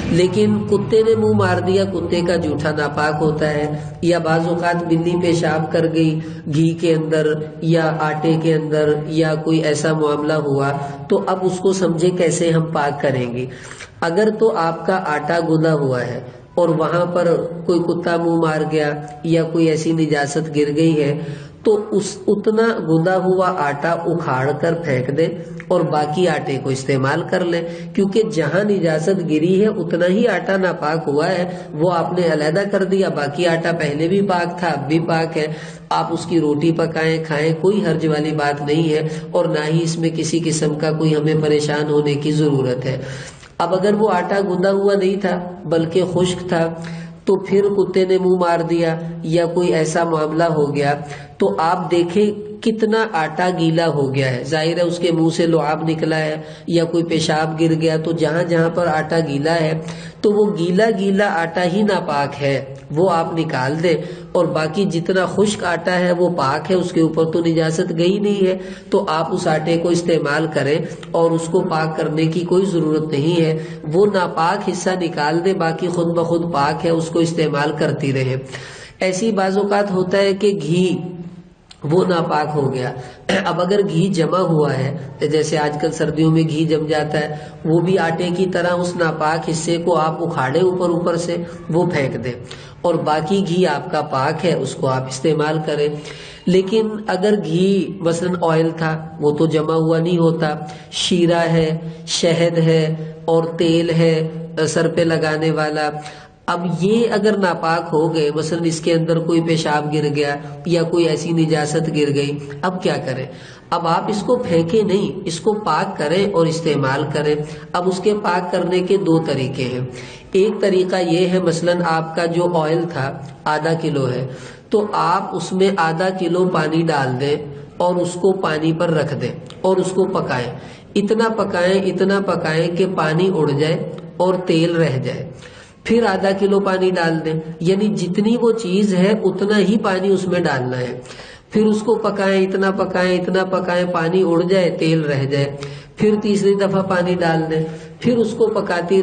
لیکن کتے نے منہ مار دیا، کتے کا جوٹا ناپاک ہوتا ہے، یا بعض اوقات بلی پیشاب کر گئی گھی کے اندر یا آٹے کے اندر یا کوئی ایسا معاملہ ہوا، تو اب اس کو سمجھے کیسے ہم پاک کریں گے۔ اگر تو آپ کا آٹا گندا ہوا ہے اور وہاں پر کوئی کتا منہ مار گیا یا کوئی ایسی نجاست گر گئی ہے تو اتنا گندا ہوا آٹا اکھاڑ کر پھینک دے اور باقی آٹے کو استعمال کر لیں، کیونکہ جہاں نجاست گری ہے اتنا ہی آٹا ناپاک ہوا ہے، وہ آپ نے علیحدہ کر دیا، باقی آٹا پہلے بھی پاک تھا اب بھی پاک ہے، آپ اس کی روٹی پکائیں کھائیں، کوئی حرج والی بات نہیں ہے، اور نہ ہی اس میں کسی قسم کا کوئی ہمیں پریشان ہونے کی ضرورت ہے۔ اب اگر وہ آٹا گندا ہوا نہیں تھا بلکہ خشک تھا تو پھر کتے نے منہ مار دیا یا کوئی ایسا معاملہ ہو گیا تو آپ دیکھیں کتنا آٹا گیلا ہو گیا ہے، ظاہر ہے اس کے منہ سے لعاب نکلا ہے یا کوئی پیشاب گر گیا، تو جہاں جہاں پر آٹا گیلا ہے تو وہ گیلا گیلا آٹا ہی ناپاک ہے، وہ آپ نکال دیں، اور باقی جتنا خشک آٹا ہے وہ پاک ہے، اس کے اوپر تو نجاست گئی نہیں ہے، تو آپ اس آٹے کو استعمال کریں اور اس کو پاک کرنے کی کوئی ضرورت نہیں ہے، وہ ناپاک حصہ نکال دیں، باقی خود بخود پاک ہے، اس کو استعمال کرتی رہیں۔ ایسی بعض اوقات ہوتا ہے کہ گھی وہ ناپاک ہو گیا، اب اگر گھی جمع ہوا ہے، جیسے آج کل سردیوں میں گھی جم جاتا ہے، وہ بھی آٹے کی طرح اس ناپاک حصے کو آپ اکھاڑے اوپر سے وہ پھینک دیں، اور باقی گھی آپ کا پاک ہے، اس کو آپ استعمال کریں۔ لیکن اگر گھی مثلا آئل تھا وہ تو جمع ہوا نہیں ہوتا، شیرہ ہے، شہد ہے اور تیل ہے سر پہ لگانے والا، اب یہ اگر ناپاک ہو گئے، مثلا اس کے اندر کوئی پیشاب گر گیا یا کوئی ایسی نجاست گر گئی، اب کیا کریں؟ اب آپ اس کو پھینکیں نہیں، اس کو پاک کریں اور استعمال کریں۔ اب اس کے پاک کرنے کے دو طریقے ہیں۔ ایک طریقہ یہ ہے، مثلا آپ کا جو آئل تھا آدھا کلو ہے تو آپ اس میں آدھا کلو پانی ڈال دیں اور اس کو پانی پر رکھ دیں اور اس کو پکائیں، اتنا پکائیں کہ پانی اڑ جائے اور تیل رہ جائے، پھر آدھا کلو پانی ڈال دیں، یعنی جتنی وہ چیز ہے اتنا ہی پانی اس میں ڈالنا ہے، پھر اس کو پکائیں، اتنا پکائیں پانی اڑ جائے تیل رہ جائے، پھر تیسری دفعہ پانی ڈال دیں، پھر اس کو پکاتی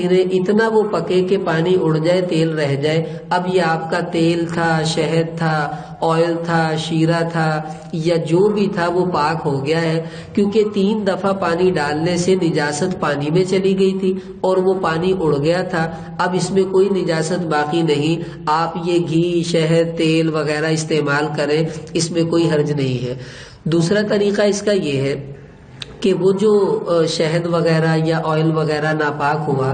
رہیں اتنا وہ پکے کہ پانی اڑ جائے تیل رہ جائے۔ اب یہ آپ کا تیل تھا، شہد تھا، آئل تھا، شیرہ تھا یا جو بھی تھا وہ پاک ہو گیا ہے، کیونکہ 3 دفعہ پانی ڈالنے سے نجاست پانی میں چلی گئی تھی اور وہ پانی اڑ گیا تھا، اب اس میں کوئی نجاست باقی نہیں، آپ یہ گھی، شہد، تیل وغیرہ استعمال کریں، اس میں کوئی حرج نہیں ہے۔ دوسرا طریقہ اس کا یہ ہے کہ وہ جو شہد وغیرہ یا آئل وغیرہ ناپاک ہوا،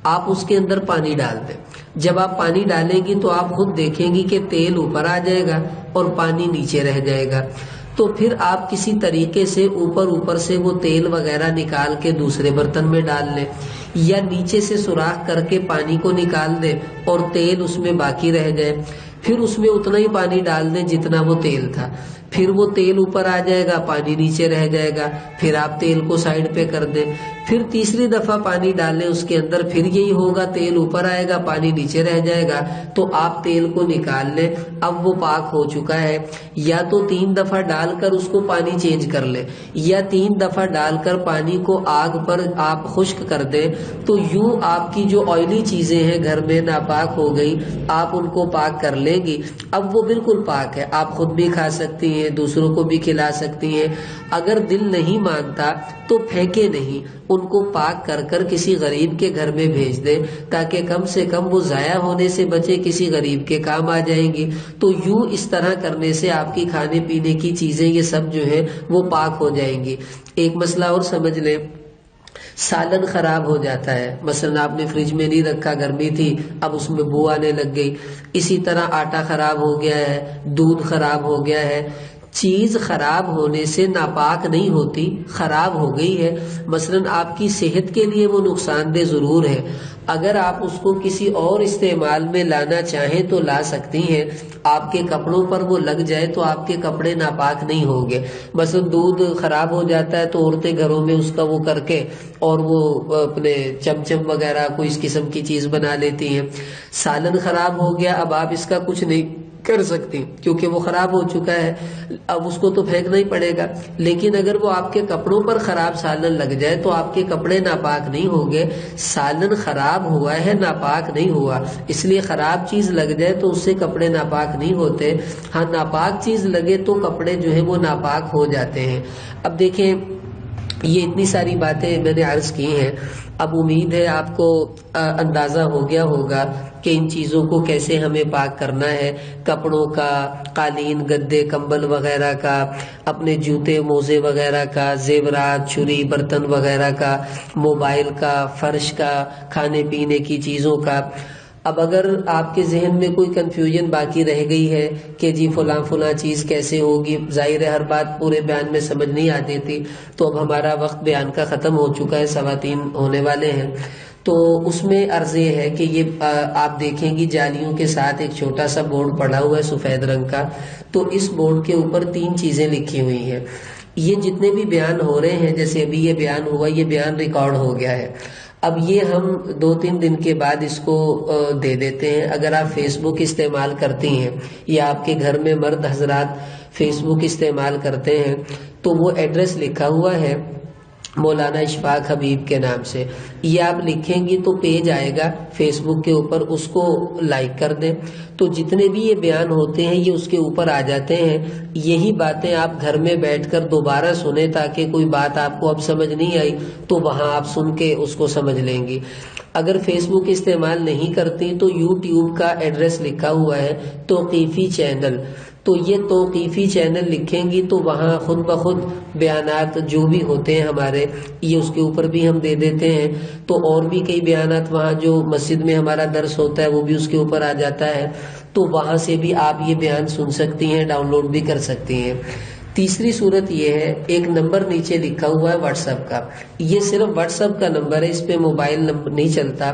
آپ اس کے اندر پانی ڈال دیں، جب آپ پانی ڈالیں گی تو آپ خود دیکھیں گی کہ تیل اوپر آ جائے گا اور پانی نیچے رہ جائے گا، تو پھر آپ کسی طریقے سے اوپر سے وہ تیل وغیرہ نکال کے دوسرے برتن میں ڈال لیں، یا نیچے سے سوراخ کر کے پانی کو نکال دیں اور تیل اس میں باقی رہ جائے، پھر اس میں اتنا ہی پانی ڈال دیں جتنا وہ تیل تھا، پھر وہ تیل اوپر آ جائے گا، پانی نیچے رہ جائے گا، پھر آپ تیل کو سائڈ پہ کر دیں، پھر تیسری دفعہ پانی ڈالیں اس کے اندر، پھر یہی ہوگا، تیل اوپر آئے گا، پانی نیچے رہ جائے گا، تو آپ تیل کو نکال لیں، اب وہ پاک ہو چکا ہے۔ یا تو 3 دفعہ ڈال کر اس کو پانی چینج کر لیں، یا 3 دفعہ ڈال کر پانی کو آگ پر آپ خشک کر دیں، تو یوں آپ کی جو آئلی چیزیں ہیں گھر میں ناپاک ہو گئی، آپ ان کو پاک کر لیں گی، اب وہ بالکل پاک ہے، آپ خود بھی کھا سکتی ہیں، دوسروں کو بھی کھلا سکتی ہیں۔ اگر دل نہیں مانتا تو پھینکے نہیں، ان کو پاک کر کر کسی غریب کے گھر میں بھیج دیں، تاکہ کم سے کم وہ ضائع ہونے سے بچے، کسی غریب کے کام آ جائیں گی۔ تو یوں اس طرح کرنے سے آپ کی کھانے پینے کی چیزیں یہ سب جو ہیں وہ پاک ہو جائیں گی۔ ایک مسئلہ اور سمجھ لیں، سالن خراب ہو جاتا ہے، مثلا آپ نے فریج میں نہیں رکھا، گرمی تھی، اب اس میں بو آنے لگ گئی، اسی طرح آٹا خراب ہو گیا ہے، دودھ خراب ہو گیا ہے، چیز خراب ہونے سے ناپاک نہیں ہوتی، خراب ہو گئی ہے، مثلا آپ کی صحت کے لیے وہ نقصان دہ ضرور ہے، اگر آپ اس کو کسی اور استعمال میں لانا چاہیں تو لا سکتی ہیں، آپ کے کپڑوں پر وہ لگ جائے تو آپ کے کپڑے ناپاک نہیں ہوں گے۔ مثلا دودھ خراب ہو جاتا ہے تو عورتیں گھروں میں اس کا وہ کر کے اور وہ اپنے چمچم وغیرہ کوئی اس قسم کی چیز بنا لیتی ہیں۔ سالن خراب ہو گیا، اب آپ اس کا کچھ نہیں کر سکتی کیونکہ وہ خراب ہو چکا ہے، اب اس کو تو پھینکنا ہی پڑے گا، لیکن اگر وہ آپ کے کپڑوں پر خراب سالن لگ جائے تو آپ کے کپڑے ناپاک نہیں ہوں گے۔ سالن خراب ہوا ہے، ناپاک نہیں ہوا، اس لیے خراب چیز لگ جائے تو اس سے کپڑے ناپاک نہیں ہوتے، ہاں ناپاک چیز لگے تو کپڑے جو ہے وہ ناپاک ہو جاتے ہیں۔ اب دیکھیں یہ اتنی ساری باتیں میں نے عرض کی ہیں، اب امید ہے آپ کو اندازہ ہو گیا ہوگا کہ ان چیزوں کو کیسے ہمیں پاک کرنا ہے، کپڑوں کا، قالین، گدے، کمبل وغیرہ کا، اپنے جوتے موزے وغیرہ کا، زیورات، چھری، برتن وغیرہ کا، موبائل کا، فرش کا، کھانے پینے کی چیزوں کا۔ اب اگر آپ کے ذہن میں کوئی کنفیوژن باقی رہ گئی ہے کہ جی فلاں فلاں چیز کیسے ہوگی، ظاہر ہے ہر بات پورے بیان میں سمجھ نہیں آتی تھی، تو اب ہمارا وقت بیان کا ختم ہو چکا ہے، 3:15 ہونے والے ہیں، تو اس میں عرض یہ ہے کہ یہ آپ دیکھیں گی جالیوں کے ساتھ ایک چھوٹا سا بورڈ پڑا ہوا ہے سفید رنگ کا، تو اس بورڈ کے اوپر 3 چیزیں لکھی ہوئی ہیں۔ یہ جتنے بھی بیان ہو رہے ہیں، جیسے ابھی یہ بیان ہوا، یہ بیان ریکارڈ ہو گیا ہے، اب یہ ہم 2-3 دن کے بعد اس کو دے دیتے ہیں۔ اگر آپ فیس بک استعمال کرتی ہیں یا آپ کے گھر میں مرد حضرات فیس بک استعمال کرتے ہیں تو وہ ایڈریس لکھا ہوا ہے مولانا اشفاق حبیب کے نام سے، یہ آپ لکھیں گی تو پیج آئے گا فیس بک کے اوپر، اس کو لائک کر دیں تو جتنے بھی یہ بیان ہوتے ہیں یہ اس کے اوپر آ جاتے ہیں۔ یہی باتیں آپ گھر میں بیٹھ کر دوبارہ سنیں، تاکہ کوئی بات آپ کو اب سمجھ نہیں آئی تو وہاں آپ سن کے اس کو سمجھ لیں گی۔ اگر فیس بک استعمال نہیں کرتی تو یوٹیوب کا ایڈریس لکھا ہوا ہے توقیفی چینل، تو یہ توقیفی چینل لکھیں گی تو وہاں خود بخود بیانات جو بھی ہوتے ہیں ہمارے یہ اس کے اوپر بھی ہم دے دیتے ہیں، تو اور بھی کئی بیانات وہاں جو مسجد میں ہمارا درس ہوتا ہے وہ بھی اس کے اوپر آ جاتا ہے، تو وہاں سے بھی آپ یہ بیان سن سکتی ہیں، ڈاؤن لوڈ بھی کر سکتی ہیں۔ تیسری صورت یہ ہے، ایک نمبر نیچے لکھا ہوا ہے واٹس ایپ کا، یہ صرف واٹس ایپ کا نمبر ہے، اس پہ موبائل نمبر نہیں چلتا۔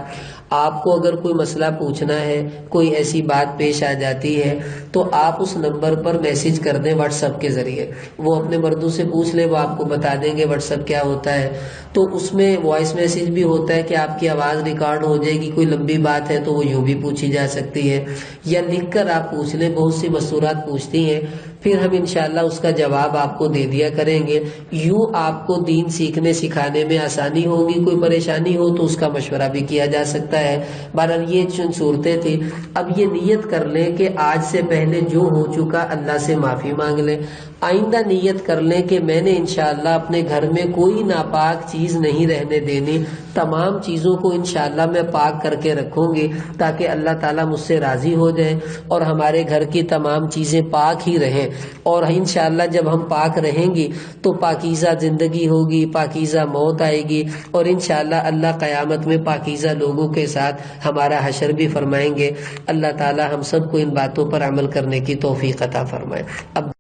آپ کو اگر کوئی مسئلہ پوچھنا ہے، کوئی ایسی بات پیش آ جاتی ہے تو آپ اس نمبر پر میسج کر دیں واٹس ایپ کے ذریعے، وہ اپنے مردوں سے پوچھ لیں، وہ آپ کو بتا دیں گے واٹس ایپ کیا ہوتا ہے۔ تو اس میں وائس میسج بھی ہوتا ہے کہ آپ کی آواز ریکارڈ ہو جائے گی، کوئی لمبی بات ہے تو وہ یوں بھی پوچھی جا سکتی ہے، یا لکھ کر آپ پوچھ لیں، بہت سی مستورات پوچھتی ہیں، پھر ہم انشاءاللہ اس کا جواب آپ کو دے دیا کریں گے۔ یوں آپ کو دین سیکھنے سکھانے میں آسانی ہوگی، کوئی پریشانی ہو تو اس کا مشورہ بھی کیا جا سکتا ہے۔ بہرحال یہ چند صورتیں تھیں، اب یہ نیت کر لیں کہ آج سے پہلے جو ہو چکا اللہ سے معافی مانگ لیں، آئندہ نیت کر لیں کہ میں نے انشاءاللہ اپنے گھر میں کوئی ناپاک چیز نہیں رہنے دینی، تمام چیزوں کو انشاءاللہ میں پاک کر کے رکھوں گی تاکہ اللہ تعالیٰ مجھ سے راضی ہو جائے اور ہمارے گھر کی تمام چیزیں پاک ہی رہیں، اور انشاءاللہ جب ہم پاک رہیں گی تو پاکیزہ زندگی ہوگی، پاکیزہ موت آئے گی، اور انشاءاللہ اللہ قیامت میں پاکیزہ لوگوں کے ساتھ ہمارا حشر بھی فرمائیں گے۔ اللہ تعالیٰ ہم سب کو ان باتوں پر عمل کرنے کی توفیق عطا فرمائے۔ اب